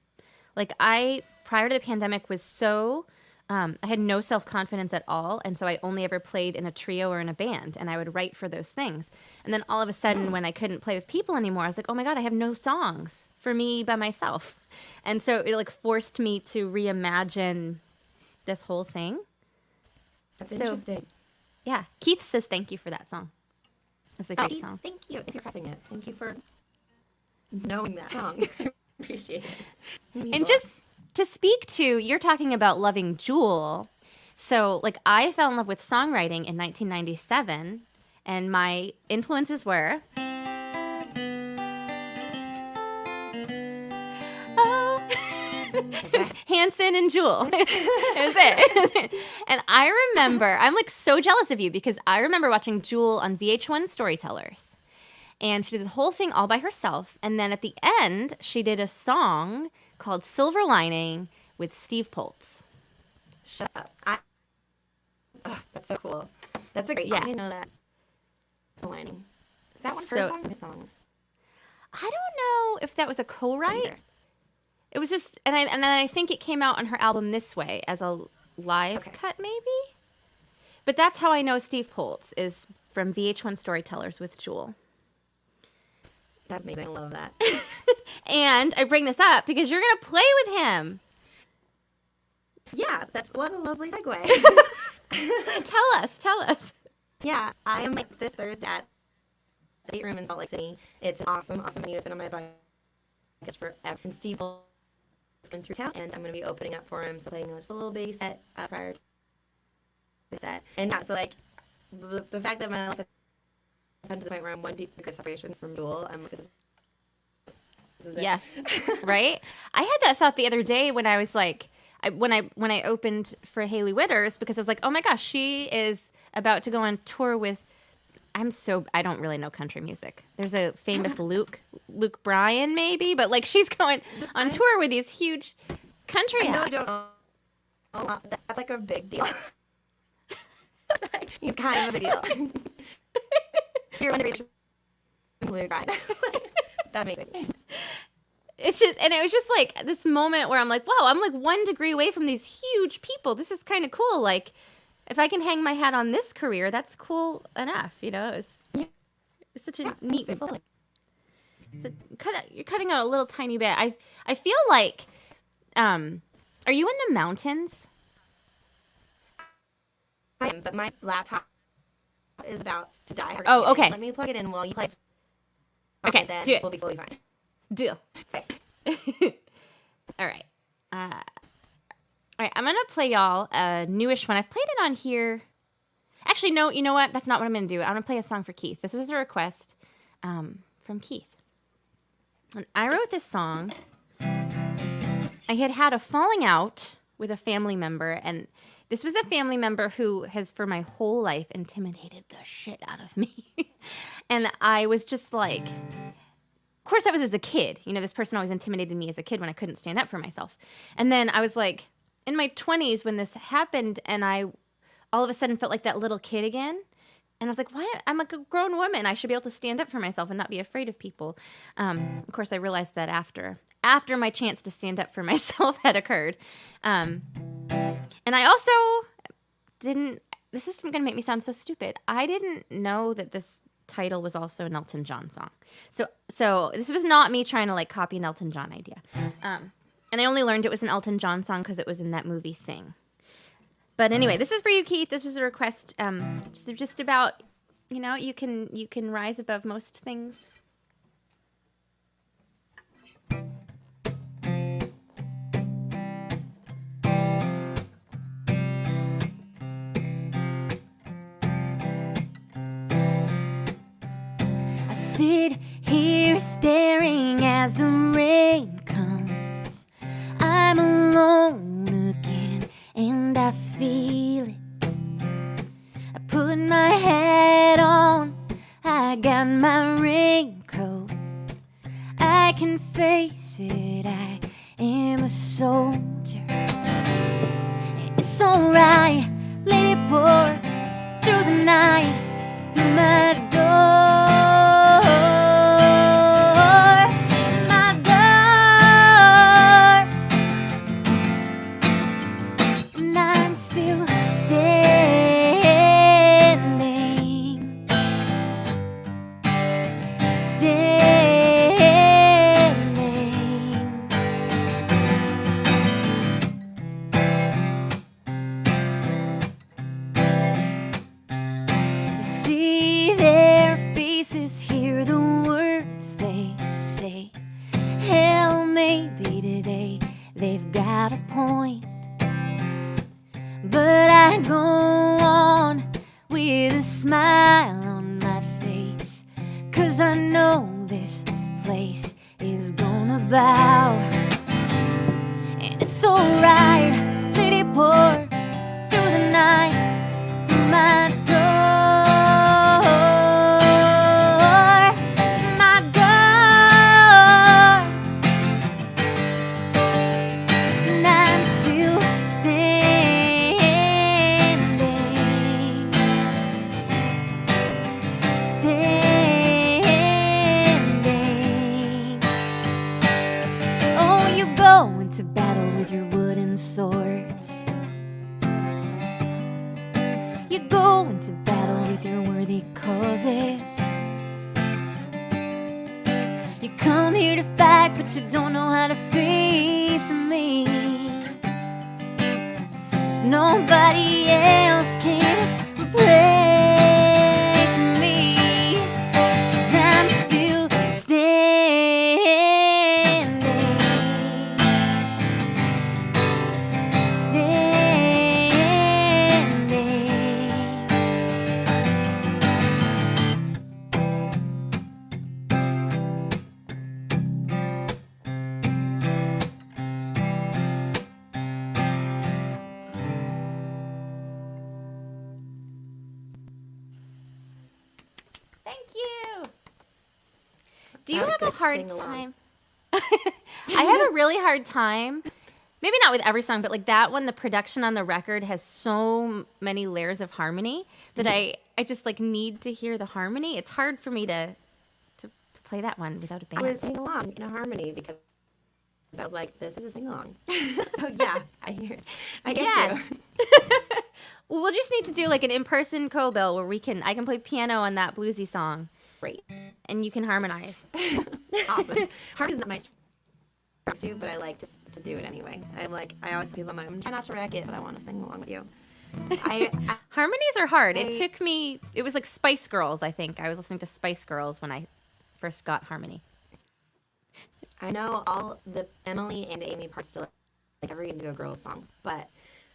Like, I prior to the pandemic was so. I had no self-confidence at all, and so I only ever played in a trio or in a band, and I would write for those things. And then all of a sudden, when I couldn't play with people anymore, I was like, oh my God, I have no songs for me by myself. And so it, like, forced me to reimagine this whole thing. That's interesting. Yeah. Keith says thank you for that song. It's a great song. Thank you. Thanks for pressing it. Thank you for knowing that song. I appreciate it. And just to speak to, you're talking about loving Jewel. So, like, I fell in love with songwriting in 1997, and my influences were... Hanson and Jewel. It was it. And I remember, I'm like so jealous of you because I remember watching Jewel on VH1 Storytellers. And she did the whole thing all by herself. And then at the end, she did a song called Silver Lining with Steve Poltz. Shut up. That's so cool. That's a great song. I didn't know that. Silver Lining. Is that one of her songs? I don't know if that was a co-write. It was just, and then I think it came out on her album This Way as a live cut, maybe. But that's how I know Steve Poltz is from VH1 Storytellers with Jewel. That's amazing. I love that. And I bring this up because you're gonna play with him. Yeah, that's what a lovely segue. Tell us. Yeah, I am like this Thursday at the State Room in Salt Lake City. It's an awesome venue. It's been on my bucket list forever. And Steve has been through town, and I'm going to be opening up for him, so playing just a little bass set prior to the set. And yeah, so like the fact that my life has come to the point where I'm one deep regret separation from Jewel, I'm like, this is it. Yes, right? I had that thought the other day when I was like, when I opened for Haley Witters, because I was like, oh my gosh, she is about to go on tour with, I don't really know country music. There's a famous Luke Bryan maybe, but like she's going on tour with these huge country acts. I don't know. Oh, that's like a big deal. He's kind of a big deal. You're going to reach Luke Bryan. That's amazing. it's just, and it was just like this moment where I'm like, wow, I'm like 1 degree away from these huge people. This is kind of cool. Like, if I can hang my hat on this career, that's cool enough. You know, it was such a neat. So you're cutting out a little tiny bit. I feel like, are you in the mountains? I am, but my laptop is about to die. Oh, okay. Let me plug it in while you play. Okay, then do it. We'll be fully fine. Deal. Okay. All right. All right, I'm going to play y'all a newish one. I've played it on here. Actually, no, you know what? That's not what I'm going to do. I'm going to play a song for Keith. This was a request from Keith. And I wrote this song. I had a falling out with a family member, and this was a family member who has, for my whole life, intimidated the shit out of me. And I was just like, of course, that was as a kid. You know, this person always intimidated me as a kid when I couldn't stand up for myself. And then I was like, in my 20s when this happened, and I all of a sudden felt like that little kid again. And I was like, why? I'm a grown woman. I should be able to stand up for myself and not be afraid of people. Of course, I realized that after my chance to stand up for myself had occurred. And I also didn't, this is going to make me sound so stupid. I didn't know that this title was also an Elton John song. So this was not me trying to like copy an Elton John idea. And I only learned it was an Elton John song because it was in that movie Sing. But anyway, this is for you, Keith. This was a request just about, you know, you can rise above most things. I sit here staring as the rain comes. I'm alone again, and I feel it. I put my hat on, I got my raincoat. I can face it, I am a soldier. It's alright, let it pour through the night, through my door. Nobody else can replace me, 'cause I'm still standing, Thank you. Do you have a hard time? I have a really hard time. Maybe not with every song, but like that one, the production on the record has so many layers of harmony that I just like need to hear the harmony. It's hard for me to play that one without a band. I was singing along in a harmony because I was like, this is a sing-along. So yeah, I hear it. I get Yes. you. Well, we'll just need to do like an in-person co-bill where I can play piano on that bluesy song Great. and you can harmonize. Awesome. Harmony's not my strong suit, but I like to do it anyway. I always tell people, I'm trying not to wreck it, but I want to sing along with you. Harmonies are hard. It was like Spice Girls, I think. I was listening to Spice Girls when I first got harmony. I know all the Emily and Amy parts to like every Indigo Girls song, but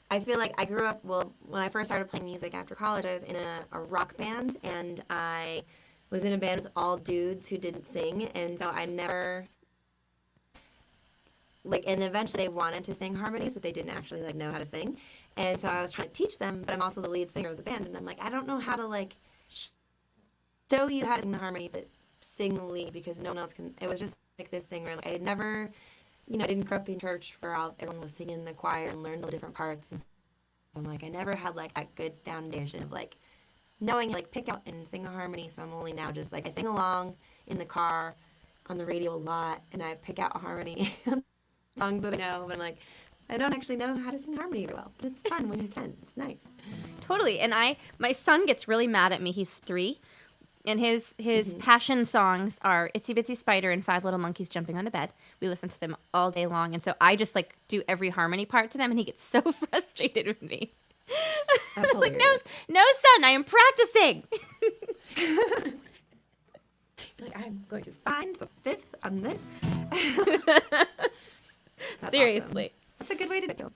I feel like I grew up, when I first started playing music after college, I was in a rock band, and I was in a band with all dudes who didn't sing, and so I never, and eventually they wanted to sing harmonies, but they didn't actually, know how to sing, and so I was trying to teach them, but I'm also the lead singer of the band, and I'm like, I don't know how to, show you how to sing the harmony, but sing the lead, because no one else can. It was just this thing where I had never, I didn't grow up in church where everyone was singing in the choir and learned all the different parts. And so I'm I never had that good foundation of knowing pick out and sing a harmony. So I'm only now just I sing along in the car, on the radio a lot, and I pick out a harmony songs that I know. But I don't actually know how to sing harmony very well, but it's fun when you can. It's nice. Totally. And my son gets really mad at me. He's 3. And his passion songs are Itsy Bitsy Spider and 5 Little Monkeys Jumping on the Bed. We listen to them all day long. And so I just do every harmony part to them, and he gets so frustrated with me. That's hilarious. No, son, I am practicing. I'm going to find the 5th on this. Seriously. Awesome. That's a good way to do it.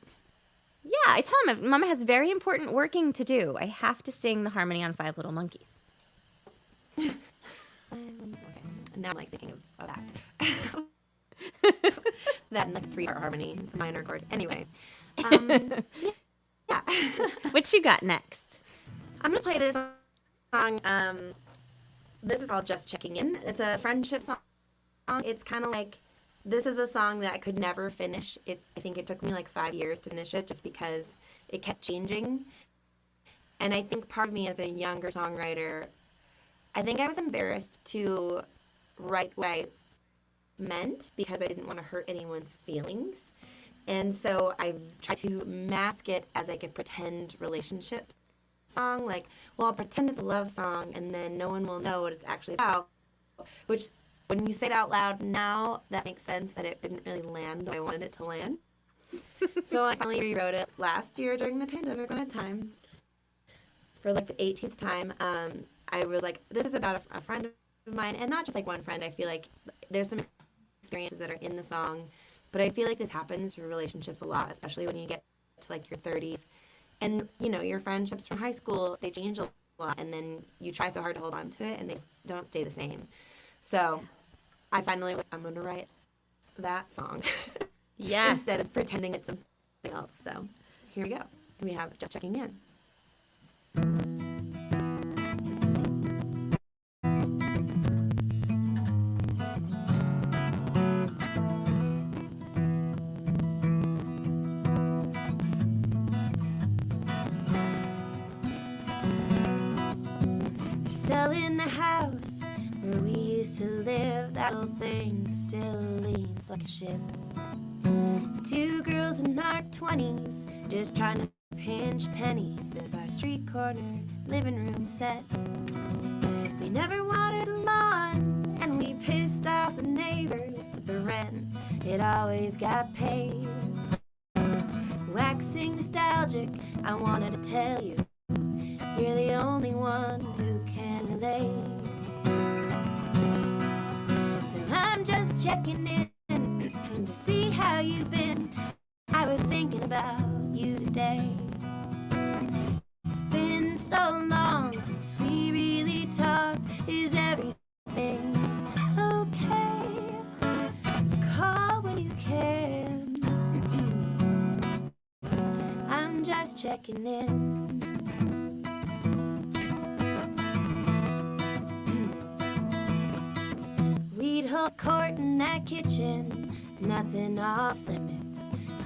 Yeah, I tell him, Mama has very important working to do. I have to sing the harmony on 5 Little Monkeys. Okay. Now I'm thinking of that. That and 3-part harmony, the minor chord. Anyway, yeah. What you got next? I'm gonna play this song. This is called "Just Checking In." It's a friendship song. It's kind of this is a song that I could never finish. I think it took me 5 years to finish it, just because it kept changing. And I think part of me as a younger songwriter, I think I was embarrassed to write what I meant because I didn't want to hurt anyone's feelings. And so I tried to mask it as a pretend relationship song. I'll pretend it's a love song, and then no one will know what it's actually about. Which, when you say it out loud now, that makes sense that it didn't really land the way I wanted it to land. So I finally rewrote it last year during the pandemic when I had time. For the 18th time, I was this is about a friend of mine, and not just one friend. I feel there's some experiences that are in the song, but I feel this happens for relationships a lot, especially when you get to your 30s. And, your friendships from high school, they change a lot, and then you try so hard to hold on to it, and they just don't stay the same. So I finally, I'm going to write that song. Yeah. Instead of pretending it's something else. So here we go. We have Just Checking In. Selling the house where we used to live. That old thing still leans like a ship. 2 girls in our 20s, just trying to pinch pennies with our street corner living room set. We never watered the lawn, and we pissed off the neighbors with the rent. It always got paid. Waxing nostalgic, I wanted to tell you, you're the only one who can relate. So I'm just checking in to see how you've been. I was thinking about you today. It's been so long since we really talked. Is everything okay? So call when you can. I'm just checking in. We'd hold court in that kitchen, nothing off limits,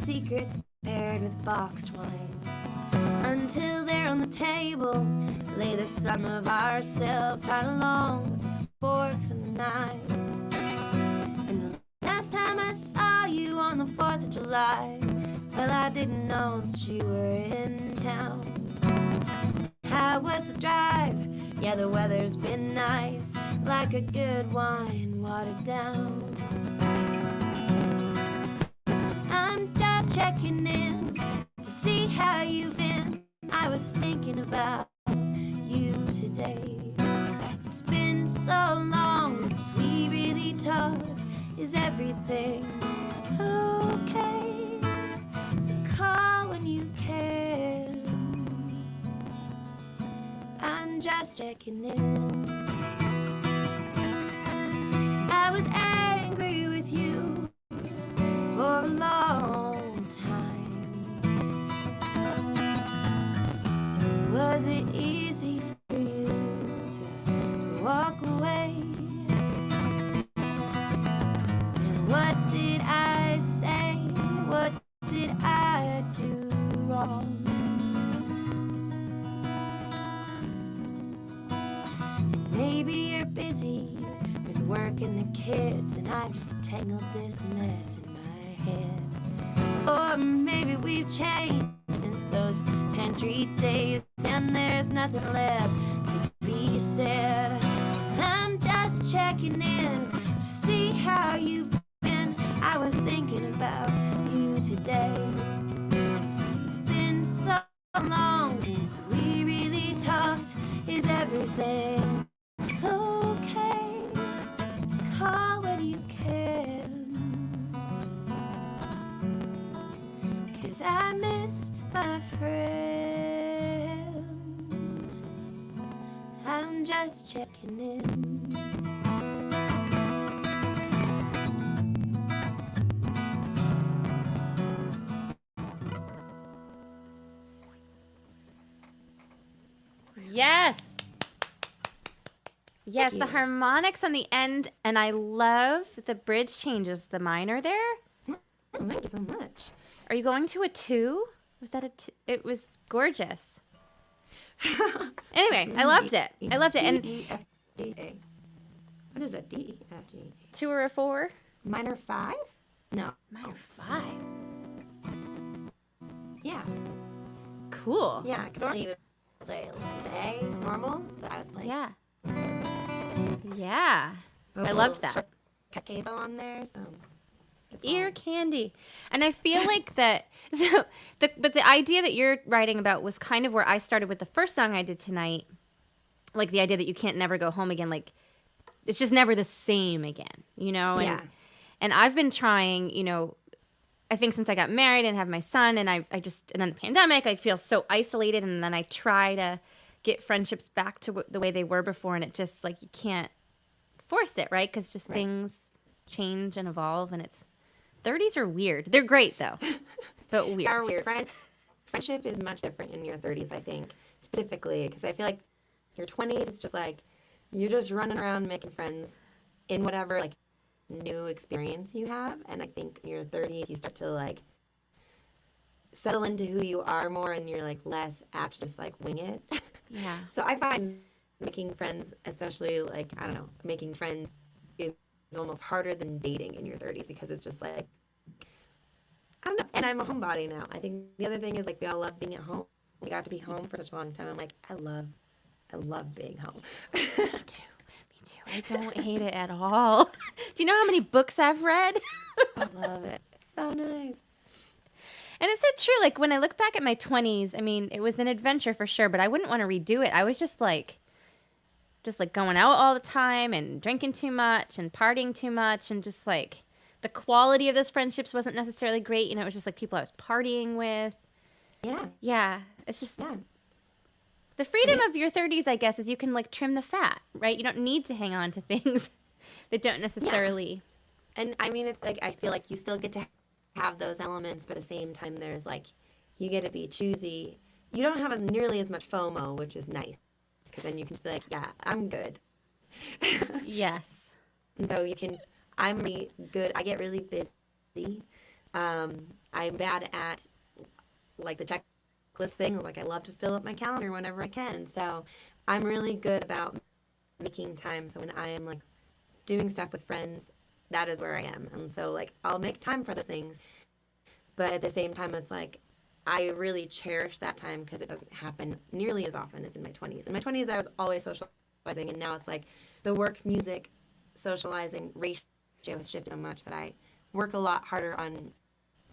secrets paired with boxed wine. Until there on the table lay the sum of ourselves, right along with the forks and the knives. And the last last time I saw you on the 4th of July, well, I didn't know that you were in town. How was the drive? Yeah, the weather's been nice, like a good wine watered down. I'm just checking in to see how you've been. I was thinking about you today. It's been so long since we really talked. Is everything okay? So call when you can. I'm just checking in. I was angry with you for a long time. Was it easy for you to walk away? And what did I say? What did I do wrong? Maybe you're busy with work and the kids, and I've just tangled this mess in my head. Or maybe we've changed since those 10 street days, and there's nothing left to be said. I'm just checking in to see how you've been. I was thinking about you today. It's been so long since we really talked. Is everything okay? Call when you can. 'Cause I miss my friend. I'm just checking in. Yes. Yes, Thank the you. harmonics on the end, and I love the bridge changes, the minor there. Oh, thank you so much. Are you going to a 2? Was that a 2? It was gorgeous. Anyway, I loved it. I loved it. And D, E, F, D, A. What is that? D, E, F, G, A. 2 or a 4? Minor 5? No. Minor 5. Yeah. Cool. Yeah, because normally you would play the A normal, but I was playing. Yeah. Yeah. I loved that. Cut cable on there, so. it's Ear all- candy. And I feel like that, but the idea that you're writing about was kind of where I started with the first song I did tonight. Like the idea that you can't never go home again. Like it's just never the same again, you know? And, Yeah. and I've been trying, you know, I think since I got married and have my son and and then the pandemic, I feel so isolated. And then I try to get friendships back to the way they were before. And it just like, you can't force it, right? Because just things change and evolve, and 30s are weird. They're great though, but weird. They are weird. Friendship is much different in your 30s, I think, specifically, because I feel like your 20s, it's just like you're just running around making friends in whatever like new experience you have, and I think in your 30s you start to like settle into who you are more, and you're like less apt to just like wing it. Yeah. So I find making friends, especially like, I don't know, making friends is almost harder than dating in your 30s, because it's just like, I don't know. And I'm a homebody now. I think the other thing is like we all love being at home. We got to be home for such a long time. I'm like, I love being home. Me too. I don't hate it at all. Do you know how many books I've read? I love it. It's so nice. And it's so true. Like when I look back at my 20s, I mean, it was an adventure for sure, but I wouldn't want to redo it. I was just like going out all the time and drinking too much and partying too much, and just like the quality of those friendships wasn't necessarily great. You know, it was just like people I was partying with. Yeah. Yeah. It's just Yeah. the freedom of your 30s, I guess, is you can like trim the fat, right? You don't need to hang on to things that don't necessarily. And I mean, it's like, I feel like you still get to have those elements, but at the same time, there's like, you get to be choosy. You don't have nearly as much FOMO, which is nice, because then you can just be like, yeah, I'm good. Yes. And so I'm really good. I get really busy. I'm bad at like the checklist thing. Like I love to fill up my calendar whenever I can. So I'm really good about making time. So when I am like doing stuff with friends, that is where I am. And so, like, I'll make time for those things. But at the same time, it's like, I really cherish that time because it doesn't happen nearly as often as in my 20s. In my 20s, I was always socializing, and now it's like the work, music, socializing ratio has shifted so much that I work a lot harder on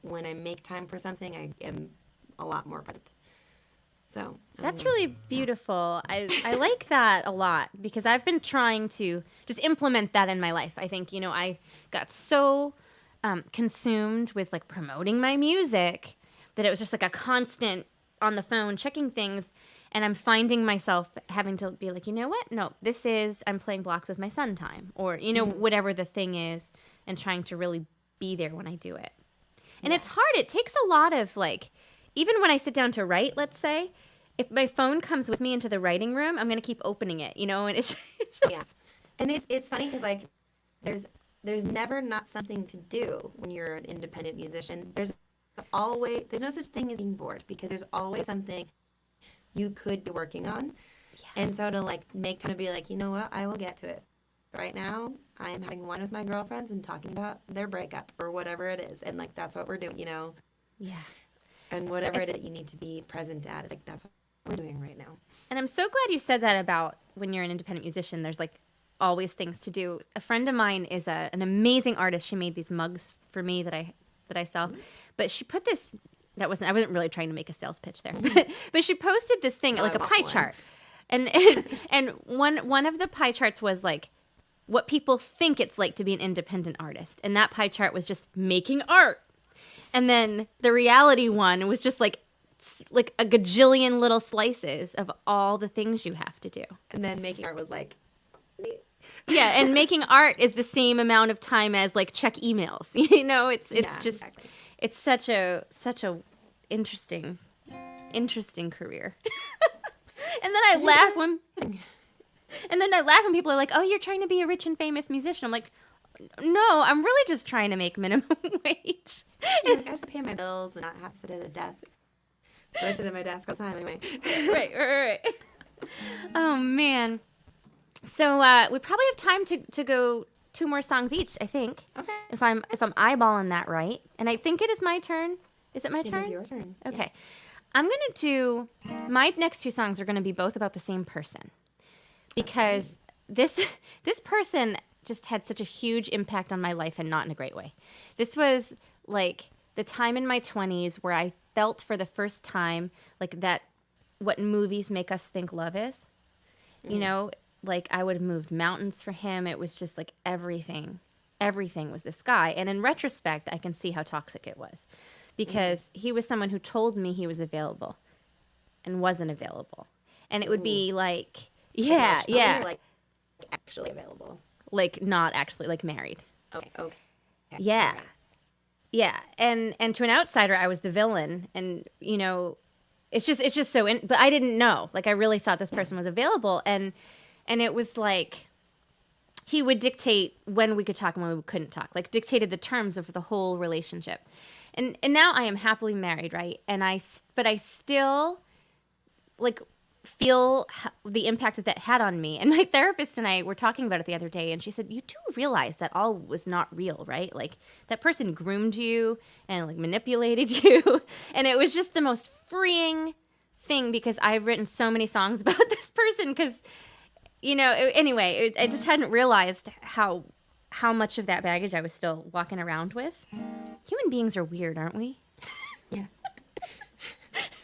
when I make time for something, I am a lot more present. So that's really beautiful. I like that a lot because I've been trying to just implement that in my life. I think, you know, I got so consumed with like promoting my music that it was just like a constant on the phone checking things. And I'm finding myself having to be like, you know what? No, I'm playing blocks with my son time, or, you know, whatever the thing is, and trying to really be there when I do it. And it's hard. It takes a lot of like, even when I sit down to write, let's say, if my phone comes with me into the writing room, I'm going to keep opening it, you know, and it's yeah. And it's funny because like there's never not something to do when you're an independent musician. There's no such thing as being bored because there's always something you could be working on. Yeah. And so to like make time to be like, you know what, I will get to it. Right now, I am having wine with my girlfriends and talking about their breakup or whatever it is. And like that's what we're doing, you know. Yeah. And whatever it is that you need to be present at, it's like that's what we're doing right now. And I'm so glad you said that about when you're an independent musician, there's like always things to do. A friend of mine is an amazing artist. She made these mugs for me that I sell. Mm-hmm. But she put this, I wasn't really trying to make a sales pitch there. But she posted this thing, like a pie chart. And one of the pie charts was like what people think it's like to be an independent artist. And that pie chart was just making art. And then the reality one was just like a gajillion little slices of all the things you have to do. And then making art was like... Yeah, and making art is the same amount of time as like check emails. You know, it's just exactly. It's such a interesting career. And then I laugh when people are like, "Oh, you're trying to be a rich and famous musician." I'm like, "No, I'm really just trying to make minimum wage." I have to pay my bills and not have to sit at a desk. I sit at my desk all the time anyway. Right. Oh man. So we probably have time to go 2 more songs each, I think. Okay. If I'm eyeballing that right. And I think it is my turn. Is it my turn? It is your turn. Okay. Yes. I'm going to do, my next 2 songs are going to be both about the same person. Because this person just had such a huge impact on my life and not in a great way. This was like the time in my 20s where I felt for the first time like that what movies make us think love is. You know, like I would have moved mountains for him. It was just like everything was this guy. And in retrospect, I can see how toxic it was because he was someone who told me he was available and wasn't available. And it would be like, yeah. Like actually available. Like not actually, like married. Okay. Yeah. Okay. Yeah. And to an outsider, I was the villain. And, you know, it's just so, but I didn't know. Like I really thought this person was available. And it was like he would dictate when we could talk and when we couldn't talk, like dictated the terms of the whole relationship. And now I am happily married, right? But I still like feel the impact that had on me. And my therapist and I were talking about it the other day, and she said, you do realize that all was not real, right? Like that person groomed you and like manipulated you. And it was just the most freeing thing because I've written so many songs about this person because, you know, I just hadn't realized how much of that baggage I was still walking around with. Human beings are weird, aren't we? Yeah.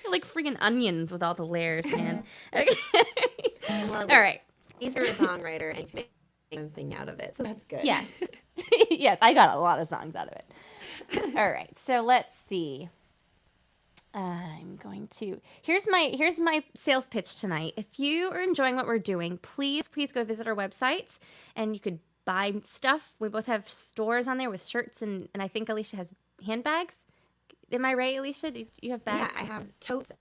Like freaking onions with all the layers, man. Okay. Well, all right. He's a songwriter and can make something out of it, so that's good. Yes. Yes, I got a lot of songs out of it. All right, so let's see. I'm going to... Here's my sales pitch tonight. If you are enjoying what we're doing, please go visit our websites, and you could buy stuff. We both have stores on there with shirts, and I think Alicia has handbags. Am I right, Alicia? Do you have bags? Yeah, I have totes.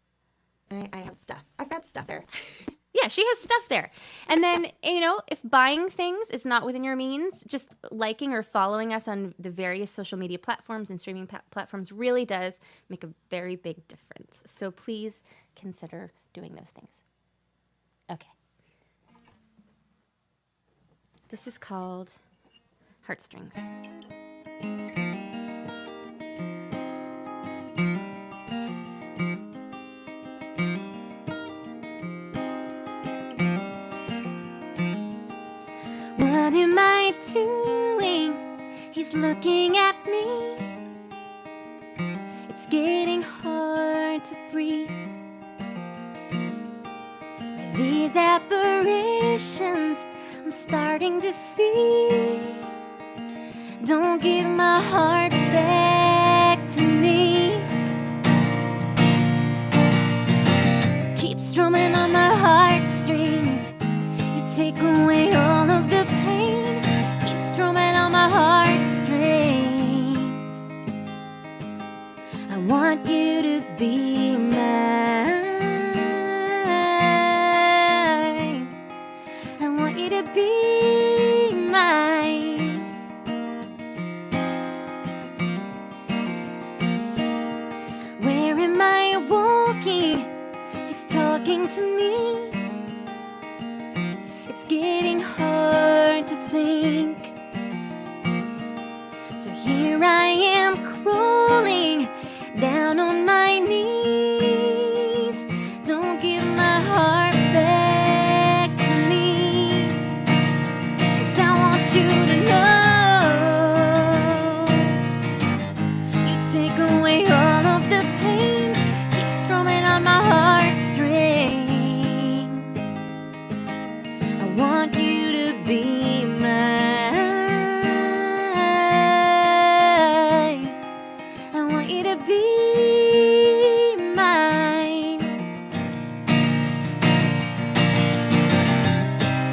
I have stuff. I've got stuff there. Yeah, she has stuff there. And then, you know, if buying things is not within your means, just liking or following us on the various social media platforms and streaming platforms really does make a very big difference. So please consider doing those things. Okay. This is called Heartstrings. What am I doing? He's looking at me. It's getting hard to breathe. Are these apparitions I'm starting to see? Don't give my heart back to me. Keep strumming on my heartstrings. You take away all of the pain. Keep strumming on my heartstrings. I want you to be mine. I want you to be mine. Where am I walking? He's talking to me. It's getting hard to think. So here I am crawling down on my knees. Don't give my heart back to me, 'cause I want you to know. You take away all of the pain. Keep strumming on my heartstrings. I want you to be mine. I want you to be mine.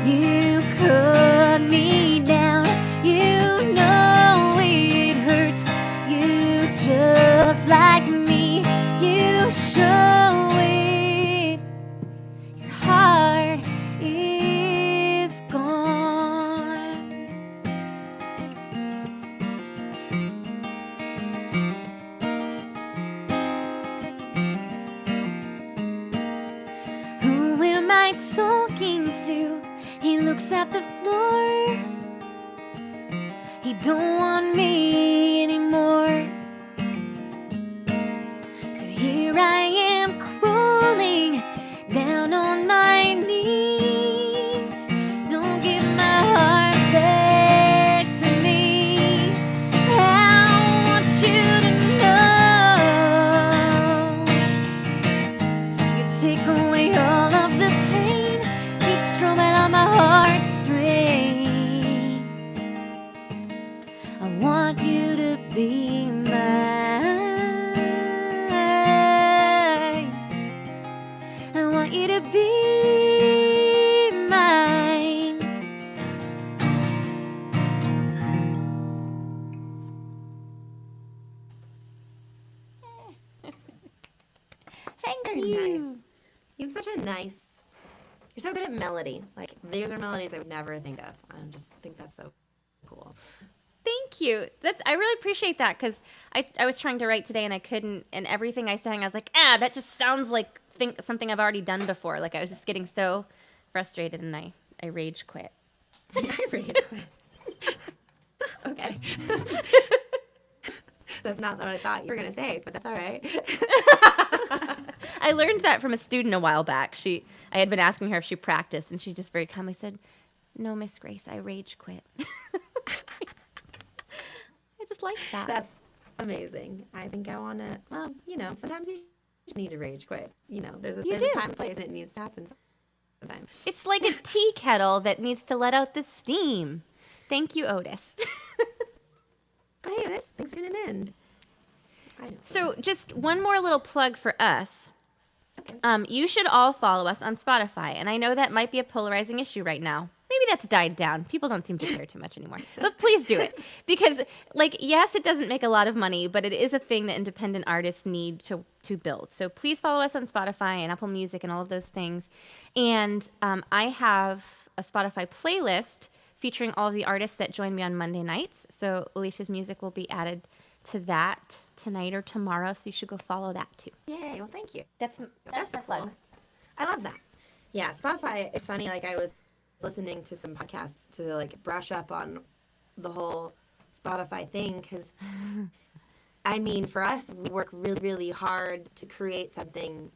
You cut me down. You know it hurts. You just like me. You show it. Your heart is gone. Who am I talking to? He looks at the floor. He don't want me anymore. So here I am crawling down on my knees. Don't give my heart back to me. I want you to know. You take away all of the pain. Keep strumming on my heartstrings. I want you to be mine. I want you to be mine. Thank Very you. nice. You have such a nice. You're so good at melody. Like, these are melodies I would never think of. I just think that's so cool. Thank you. I really appreciate that, because I was trying to write today and I couldn't, and everything I sang I was like, that just sounds like something I've already done before. Like, I was just getting so frustrated and I rage quit. I rage quit. Okay. That's not what I thought you were going to say, but that's all right. I learned that from a student a while back. I had been asking her if she practiced, and she just very kindly said, "No, Miss Grace, I rage quit." I just like that. That's amazing. I think I want to, well, sometimes you just need to rage quit. There's a time and place and it needs to happen sometimes. It's like a tea kettle that needs to let out the steam. Thank you, Otis. Hey, Otis, thanks for tuning in. I know. So just one more little plug for us. Okay. You should all follow us on Spotify. And I know that might be a polarizing issue right now. Maybe that's died down. People don't seem to care too much anymore. But please do it. Because, yes, it doesn't make a lot of money, but it is a thing that independent artists need to build. So please follow us on Spotify and Apple Music and all of those things. And I have a Spotify playlist featuring all of the artists that join me on Monday nights. So Alicia's music will be added to that tonight or tomorrow. So you should go follow that too. Yay, well, thank you. That's the plug. Cool. I love that. Yeah, Spotify, it's funny, I was listening to some podcasts to brush up on the whole Spotify thing because, I mean, for us, we work really, really hard to create something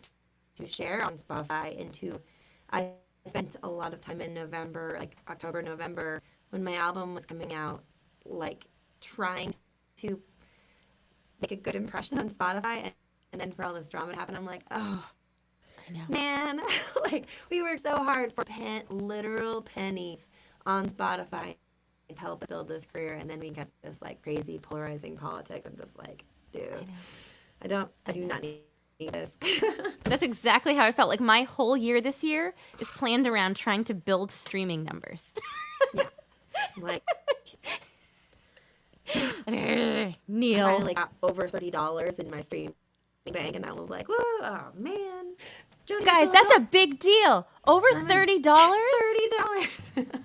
to share on Spotify I spent a lot of time in November, like October, November, when my album was coming out, like trying to make a good impression on Spotify. And then for all this drama to happen, I'm like, oh, I know. man, like we worked so hard for literal pennies on Spotify to help build this career. And then we get this like crazy polarizing politics. I'm just like, dude, I do not need this. That's exactly how I felt. Like my whole year this year is planned around trying to build streaming numbers. Yeah. Like, Neil. I finally got over $30 in my stream bank, and I was like, whoa, oh man. Jody, Guys, that's a big deal. Over $30? $30.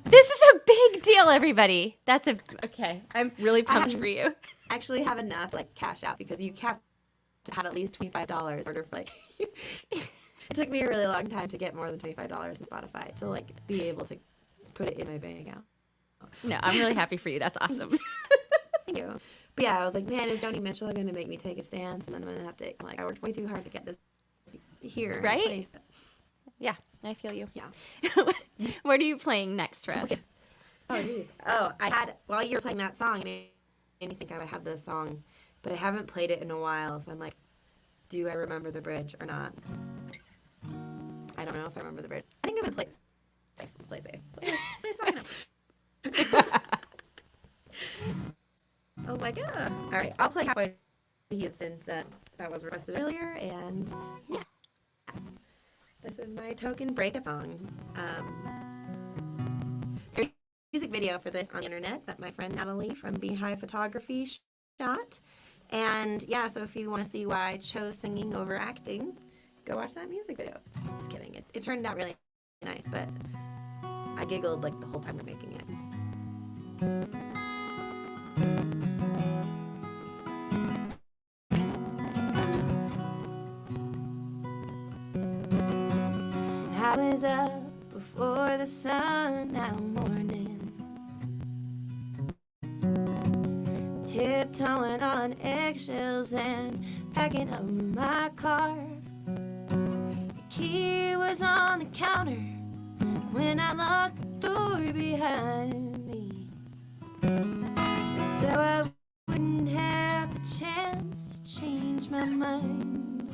This is a big deal, everybody. Okay. I'm really pumped for you. Actually have enough like cash out because you have to have at least $25 in order for like it took me a really long time to get more than $25 in Spotify to like be able to put it in my bank account. No, I'm really happy for you. That's awesome. Thank you. But yeah, I was like, man, is Joni Mitchell going to make me take a stance? And then I'm going to have to, like, I worked way too hard to get this here. Right? In this place. Yeah, I feel you. Yeah. What are you playing next for us? Oh, jeez. Oh, while you were playing that song, it made me think I have this song, but I haven't played it in a while. So I'm like, do I remember the bridge or not? I don't know if I remember the bridge. I think I'm going to play it safe. Let's play safe. Play safe. I was like, yeah. All right, I'll play halfway here since that was requested earlier, and yeah. This is my token breakup song. There's a music video for this on the internet that my friend Natalie from Beehive Photography shot. And yeah, so if you want to see why I chose singing over acting, go watch that music video. Just kidding. It turned out really nice, but I giggled like the whole time we're making it. I was up before the sun that morning, tiptoeing on eggshells and packing up my car. The key was on the counter when I locked the door behind me, so I wouldn't have the chance to change my mind.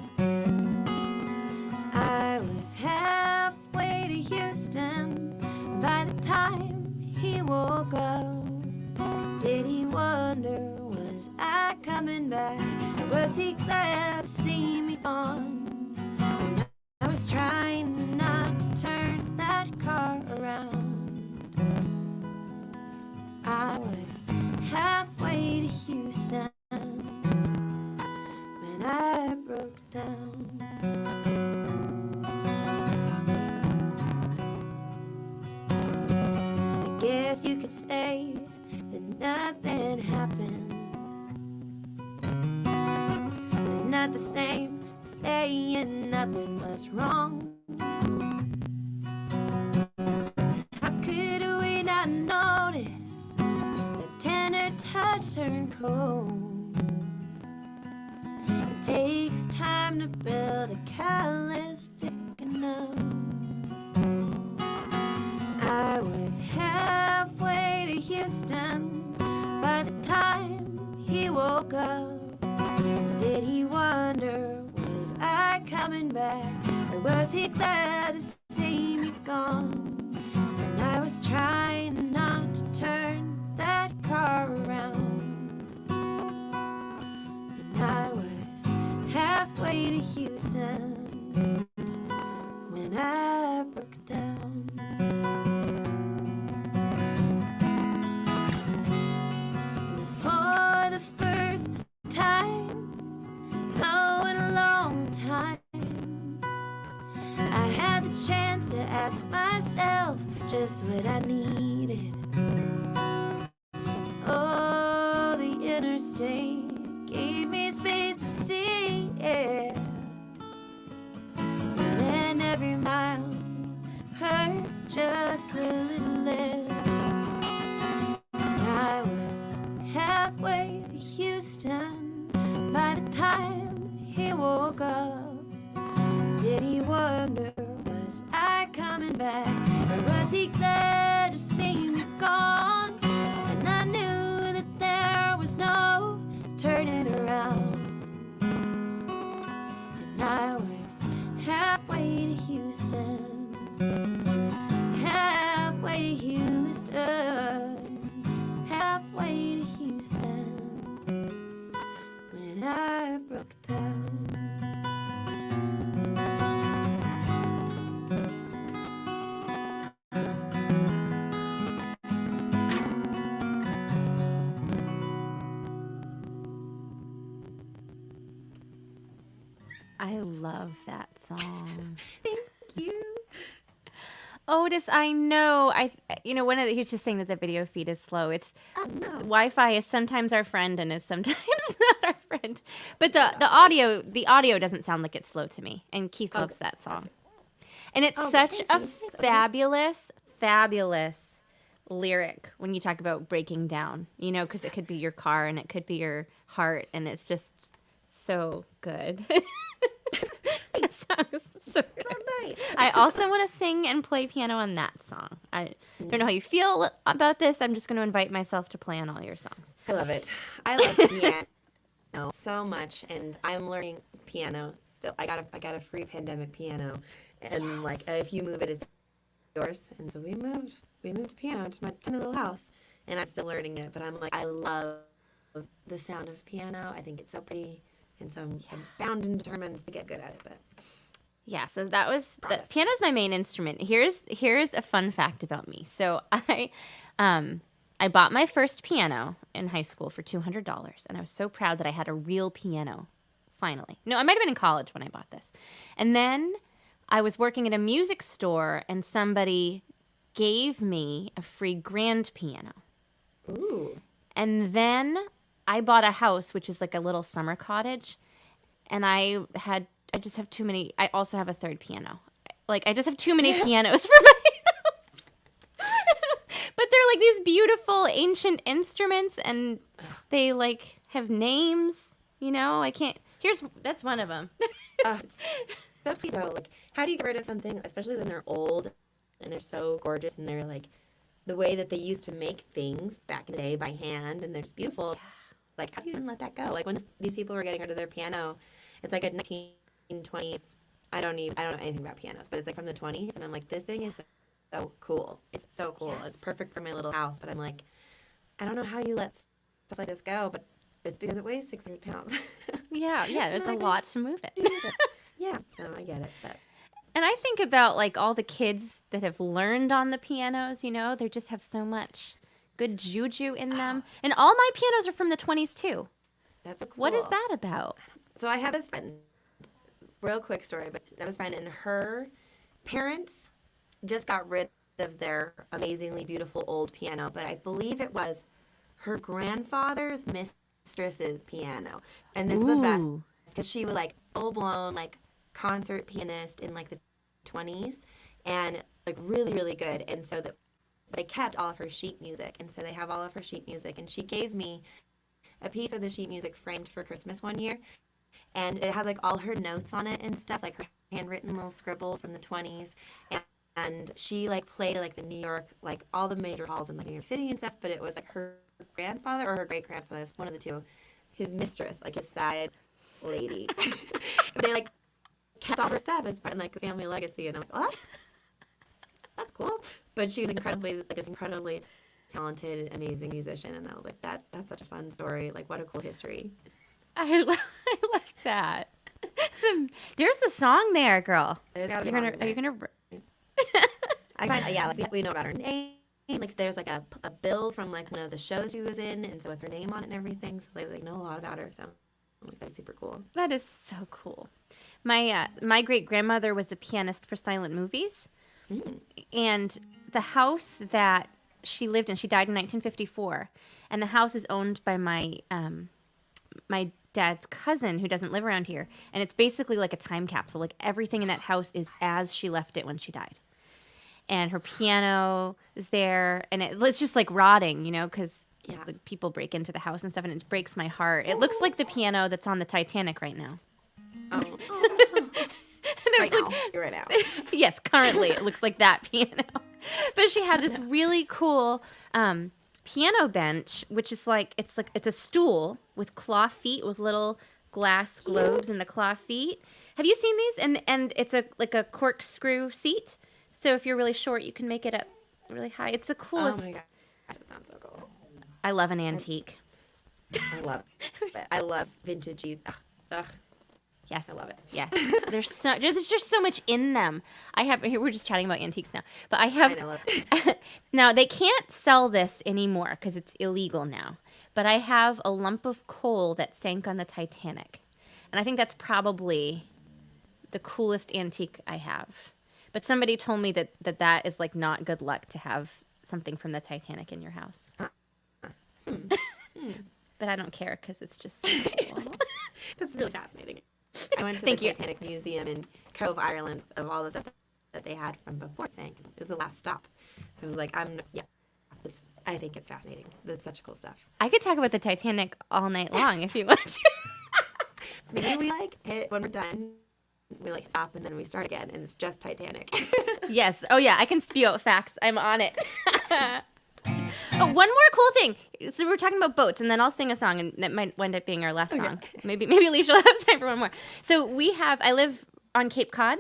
I was halfway to Houston by the time he woke up. Did he wonder, was I coming back? Or was he glad to see me gone? And I was trying not to turn that car around. I was halfway to Houston when I broke down. Guess you could say that nothing happened. It's not the same saying nothing was wrong. How could we not notice the tender touch turned cold? It takes time to build a callus thick enough. I was halfway to Houston by the time he woke up. Did he wonder, was I coming back? Or was he glad to see me gone? And I was trying not to turn that car around. And I was halfway to Houston when I broke down. Chance to ask myself just what I needed. Oh, the interstate gave me space to see it. And then every mile hurt just a little less. And I was back? Or was he glad to see me gone? And I knew that there was no turning around. And I was halfway to Houston, halfway to Houston, halfway to Houston, when I broke down. I love that song. Thank you. Otis, I know. He's just saying that the video feed is slow. It's Wi-Fi is sometimes our friend and is sometimes not our friend. But the audio doesn't sound like it's slow to me. And Keith loves that song. And it's such a fabulous lyric when you talk about breaking down. Because it could be your car and it could be your heart, and it's just so good. That song is so nice. I also want to sing and play piano on that song. I don't know how you feel about this. I'm just going to invite myself to play on all your songs. I love it. I love piano so much, and I'm learning piano still. I got a free pandemic piano, and if you move it, it's yours. And so we moved piano to my tiny little house, and I'm still learning it. But I love the sound of piano. I think it's so pretty. And so I'm bound and determined to get good at it. But yeah, so that was the piano's my main instrument. Here's a fun fact about me. So I bought my first piano in high school for $200, and I was so proud that I had a real piano. Finally, no, I might have been in college when I bought this, and then I was working at a music store, and somebody gave me a free grand piano. Ooh, and then I bought a house, which is like a little summer cottage, and I just have too many. I also have a third piano. I just have too many pianos for my house. But they're like these beautiful ancient instruments, and they have names. I can't. That's one of them. It's so pretty though. How do you get rid of something, especially when they're old and they're so gorgeous, and they're the way that they used to make things back in the day by hand, and they're just beautiful. How do you even let that go? When these people were getting rid of their piano, it's a 1920s. I don't know anything about pianos, but it's from the 20s, and I'm this thing is so cool. It's so cool. Yes. It's perfect for my little house, but I'm I don't know how you let stuff like this go, but it's because it weighs 600 pounds. Yeah, it's a lot to move it. Yeah, so I get it. But. And I think about all the kids that have learned on the pianos, they just have so much good juju in them. And all my pianos are from the 20s too. That's cool. What is that about? So I have this friend, real quick story, but I have this friend, and her parents just got rid of their amazingly beautiful old piano, but I believe it was her grandfather's mistress's piano. And this is the best, because she was full-blown concert pianist in the 20s, and really, really good. And so they kept all of her sheet music, and so they have all of her sheet music. And she gave me a piece of the sheet music framed for Christmas one year, and it has all her notes on it and stuff, her handwritten little scribbles from the 20s. And she played the New York, all the major halls in New York City and stuff. But it was her grandfather or her great grandfather, one of the two, his mistress, his side lady. They kept all her stuff as part of the family legacy, and I'm well, that's cool. But she was incredibly talented, amazing musician, and I was that's such a fun story. What a cool history. I like that. There's the song there, girl. There's gotta be Are you gonna? We know about her name. There's a bill from one of the shows she was in, and so with her name on it and everything, so they know a lot about her. So that's super cool. That is so cool. My great grandmother was a pianist for silent movies, and the house that she lived in, she died in 1954, and the house is owned by my dad's cousin who doesn't live around here, and it's basically a time capsule. Everything in that house is as she left it when she died. And her piano is there, and it's just rotting, because people break into the house and stuff, and it breaks my heart. It looks like the piano that's on the Titanic right now. Oh. And right it's now. Right now. Yes, currently it looks like that piano. But she had this really cool piano bench, which is it's a stool with claw feet with little glass globes in the claw feet. Have you seen these? And it's a corkscrew seat. So if you're really short, you can make it up really high. It's the coolest. Oh my gosh, that sounds so cool. I love an antique. I love it. I love vintagey. Ugh. Yes, I love it. Yes, there's just so much in them. Here we're just chatting about antiques now, but I have now they can't sell this anymore because it's illegal now. But I have a lump of coal that sank on the Titanic, and I think that's probably the coolest antique I have. But somebody told me that is like not good luck to have something from the Titanic in your house. But I don't care because it's just so cool. That's really fascinating. I went to the Titanic Museum in Cove, Ireland, of all the stuff that they had from before it sank. It was the last stop. So I was like, I think it's fascinating. That's such cool stuff. I could talk about the Titanic all night long if you want to. Maybe we hit when we're done. We stop and then we start again, and it's just Titanic. Yes. Oh yeah, I can spew out facts. I'm on it. Oh, one more cool thing. So we're talking about boats, and then I'll sing a song, and that might wind up being our last song. Maybe Alicia will have time for one more. So I live on Cape Cod,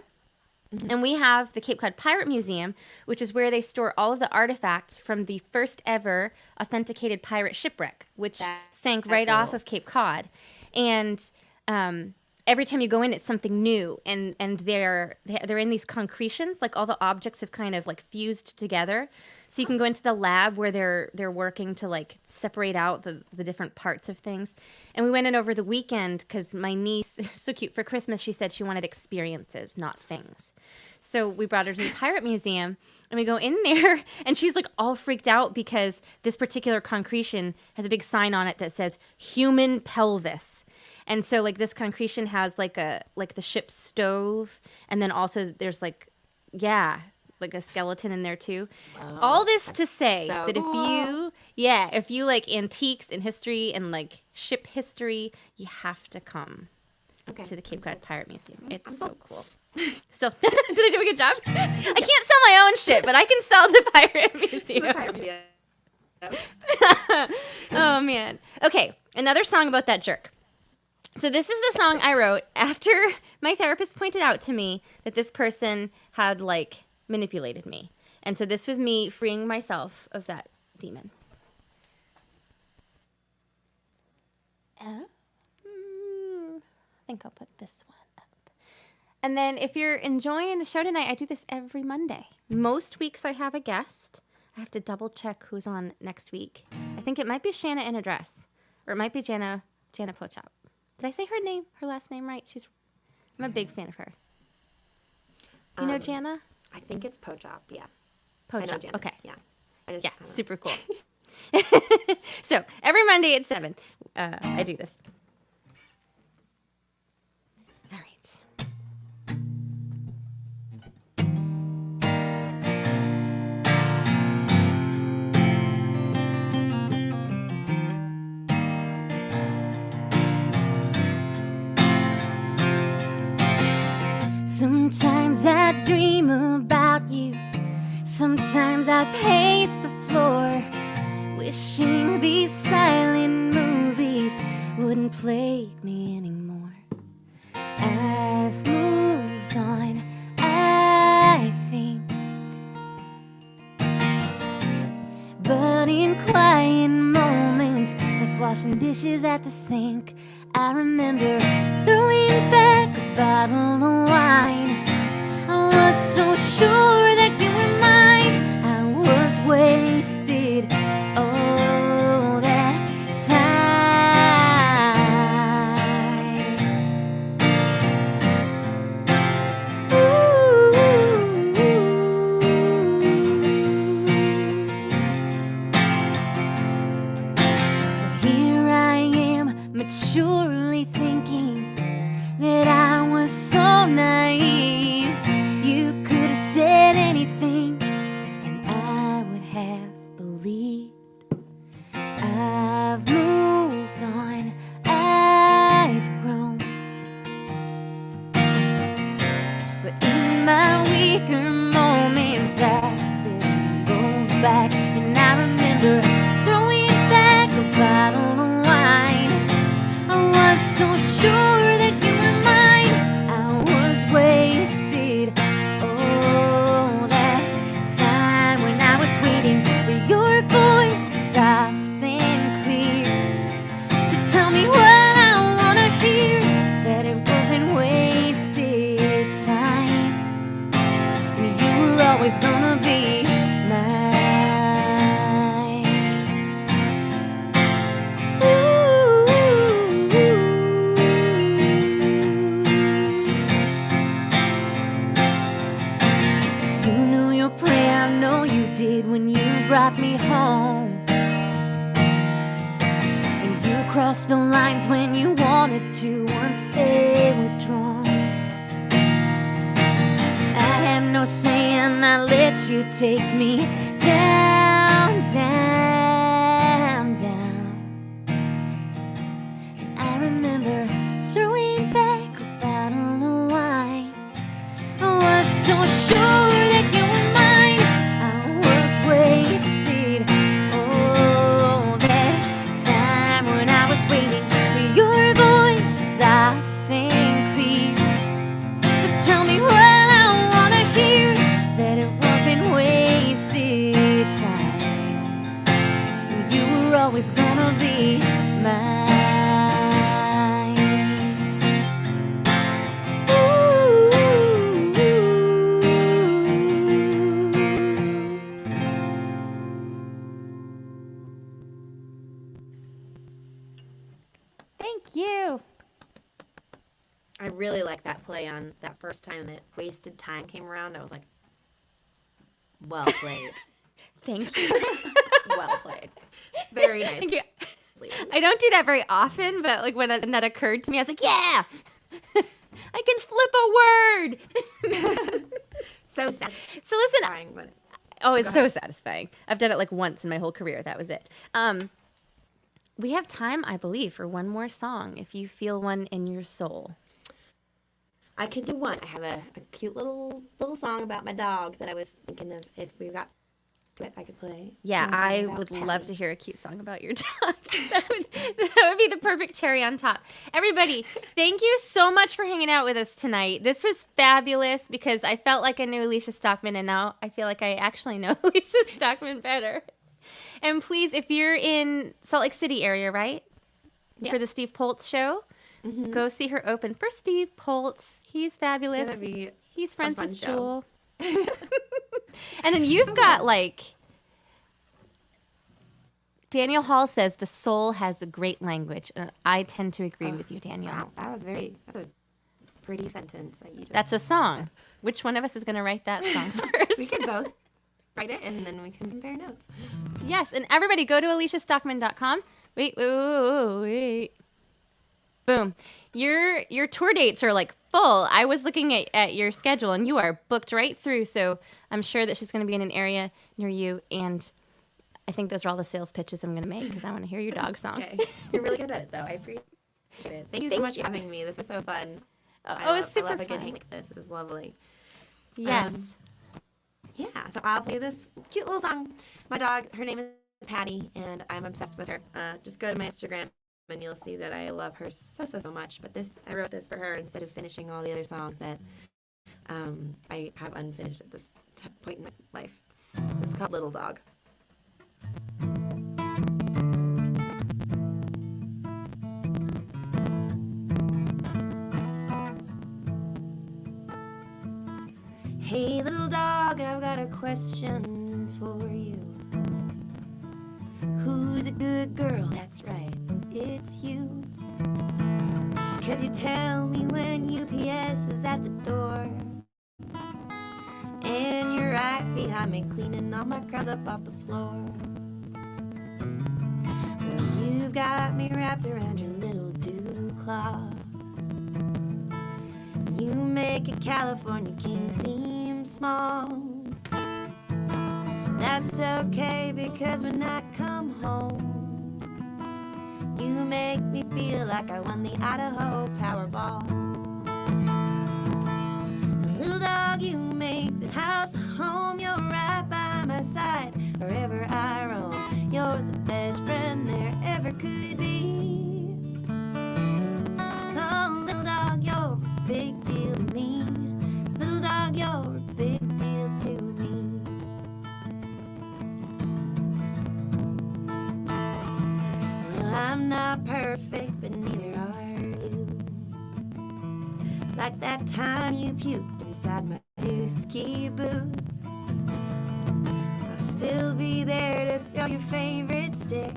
and we have the Cape Cod Pirate Museum, which is where they store all of the artifacts from the first ever authenticated pirate shipwreck, which sank right off of Cape Cod. And every time you go in, it's something new, and they're in these concretions, like all the objects have kind of fused together. So you can go into the lab where they're working to separate out the different parts of things. And we went in over the weekend because my niece, so cute, for Christmas she said she wanted experiences, not things. So we brought her to the Pirate Museum, and we go in there, and she's all freaked out because this particular concretion has a big sign on it that says human pelvis. And so this concretion has the ship's stove, and then also there's a skeleton in there too. Wow. All this to say that if you like antiques and history and ship history, you have to come to the Cape Cod Pirate Museum. It's so cool. So did I do a good job? I can't sell my own shit, but I can sell the Pirate Museum. Oh man. Okay, another song about that jerk. So this is the song I wrote after my therapist pointed out to me that this person had manipulated me. And so this was me freeing myself of that demon. I think I'll put this one up. And then if you're enjoying the show tonight, I do this every Monday. Most weeks I have a guest. I have to double check who's on next week. I think it might be Shanna in a dress, or it might be Jana Pochop. Did I say her last name right? I'm a big fan of her. Do you know Jana? I think it's Pochop, yeah. Pochop, okay. Yeah. Super cool. So, every Monday at 7, I do this. All right. Sometimes I dream about you. Sometimes I pace the floor, wishing these silent movies wouldn't plague me anymore. I've moved on, I think, but in quiet moments, like washing dishes at the sink, I remember throwing back a bottle of wine. I was so sure that you were mine. I was wasted all that time. Ooh. So here I am, maturely thinking that I was so naive. You could have said weaker moments I still go back, and I remember throwing back a bottle of wine. I was so sure that you were mine. I was wasted. Oh, that time when I was waiting for your voice, soft and clear, to tell me what I wanna hear, that it wasn't wasted time. You were always gonna be mine. You knew your prey, I know you did, when you brought me home. And you crossed the lines when you wanted to, once they were drawn. I had no say and I let you take me down, down, down. And I remember throwing back a bottle of wine. I was so sure that you were mine. I was wasted. Oh, that time when I was waiting for your voice, soft and clear, to tell me what I wanna hear, that it wasn't wasted time. You were always gonna be mine. Thank you. I really like that play on that first time that wasted time came around. I was like, well played. Thank you. Well played. Very nice. Thank you. I don't do that very often, but like when that occurred to me, I was like, yeah, I can flip a word. So sad. So listen, But oh, it's so satisfying. I've done it like once in my whole career. That was it. We have time, I believe, for one more song, if you feel one in your soul. I could do one. I have a cute little song about my dog that I was thinking of. If we got to it, I could play. Yeah, I would love to hear a cute song about your dog. that would be the perfect cherry on top. Everybody, thank you so much for hanging out with us tonight. This was fabulous because I felt like I knew Alicia Stockman, and now I feel like I actually know Alicia Stockman better. And please, if you're in Salt Lake City area, right? Yeah. For the Steve Poltz show, go see her open for Steve Poltz. He's fabulous. He's friends with Jewel. And then you've got like Daniel Hall says the soul has a great language. And I tend to agree with you, Daniel. Wow, that's a pretty sentence that you just That's a song. Said. Which one of us is going to write that song first? We could both write it and then we can compare notes. Yes, and everybody go to aliciastockman.com. Wait. Boom. Your tour dates are like full. I was looking at your schedule and you are booked right through, so I'm sure that she's going to be in an area near you, and I think those are all the sales pitches I'm going to make because I want to hear your dog song. Okay. You're really good at it, though. I appreciate it. Thank you so much for having me. This was so fun. It's super I love fun. a good hang like this. This is lovely. Yes. Yeah, so I'll play this cute little song. My dog, her name is Patty, and I'm obsessed with her. Just go to my Instagram, and you'll see that I love her so much. But I wrote this for her instead of finishing all the other songs that I have unfinished at this point in my life. This is called Little Dog. Hey, little dog, I've got a question for you. Who's a good girl? That's right, it's you. 'Cause you tell me when UPS is at the door, and you're right behind me cleaning all my crumbs up off the floor. Well, you've got me wrapped around your little dew claw. You make a California king seem small. That's okay, because when I come home, you make me feel like I won the Idaho Powerball. Little dog, you make this house home, you're right by my side. Wherever I roam, you're the best friend there ever could be. Oh, little dog, you're a big deal to me. Little dog, you're a big deal to me. Well, I'm not perfect, but neither are you. Like that time you puked inside my new ski boots. I'll still be there to throw your favorite stick.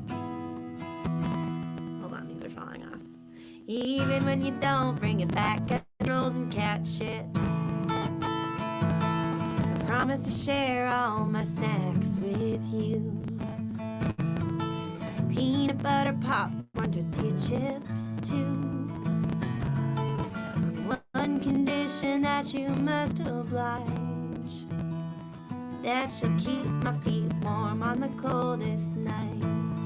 Hold on, these are falling off. Even when you don't bring it back, 'cause it's old and cat shit. I promise to share all my snacks with you. Peanut butter popcorn, tortilla chips too. On one condition, that you must oblige, that you'll keep my feet warm on the coldest nights.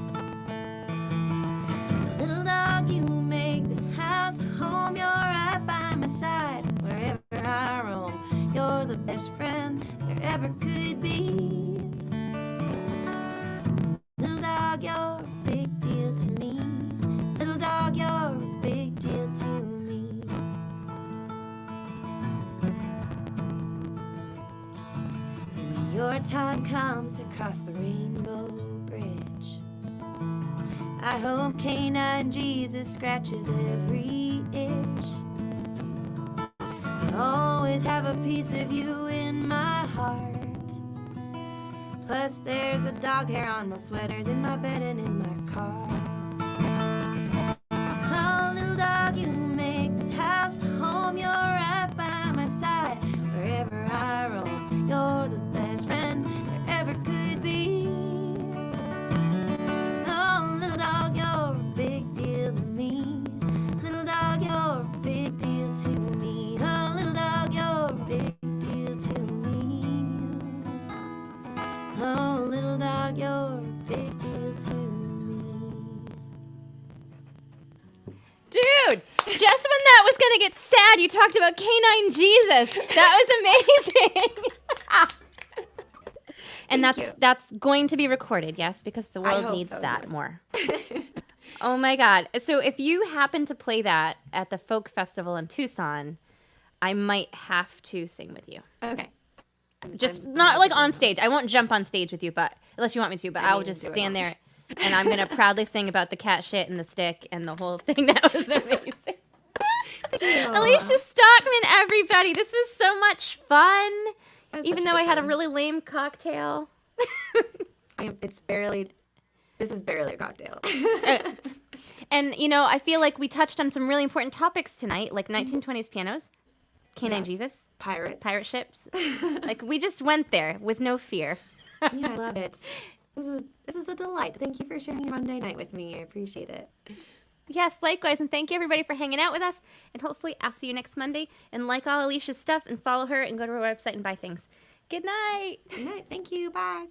Little dog, you make this house home. You're right by my side wherever I roam. You're the best friend there ever could be. Little dog, you're a big deal to me. Little dog, you're a big deal to me. And when your time comes to cross the rainbow bridge, I hope Canine Jesus scratches every itch. I always have a piece of you in my heart. Plus there's a dog hair on my sweaters, in my bed and in my car. Oh, little dog, you make this house home. You're right by my side wherever I roam. You're the best friend there ever could be. Oh, little dog, you're a big deal to me. Little dog, you're a big deal to me. Oh, little dog, you're a big deal to me. Oh, little dog, you're a big deal to me. Dude, just when that was going to get sad, you talked about Canine Jesus. That was amazing. And that's going to be recorded, yes, because the world needs so, that yes. more. Oh my God. So if you happen to play that at the folk festival in Tucson, I might have to sing with you. Okay. Just not like on stage. I won't jump on stage with you, but unless you want me to, but I I'll mean, just do it stand all. there and I'm going to proudly sing about the cat shit and the stick and the whole thing. That was amazing. Alicia Stockman, everybody. This was so much fun. Even though I had a really lame cocktail. This is barely a cocktail. And, you know, I feel like we touched on some really important topics tonight, like 1920s pianos, Canine Yes. Jesus, Pirates. pirate ships. Like, we just went there with no fear. Yeah, I love it. This is a delight. Thank you for sharing your Monday night with me. I appreciate it. Yes, likewise. And thank you, everybody, for hanging out with us. And hopefully I'll see you next Monday. And like all Alicia's stuff and follow her and go to her website and buy things. Good night. Good night. Thank you. Bye.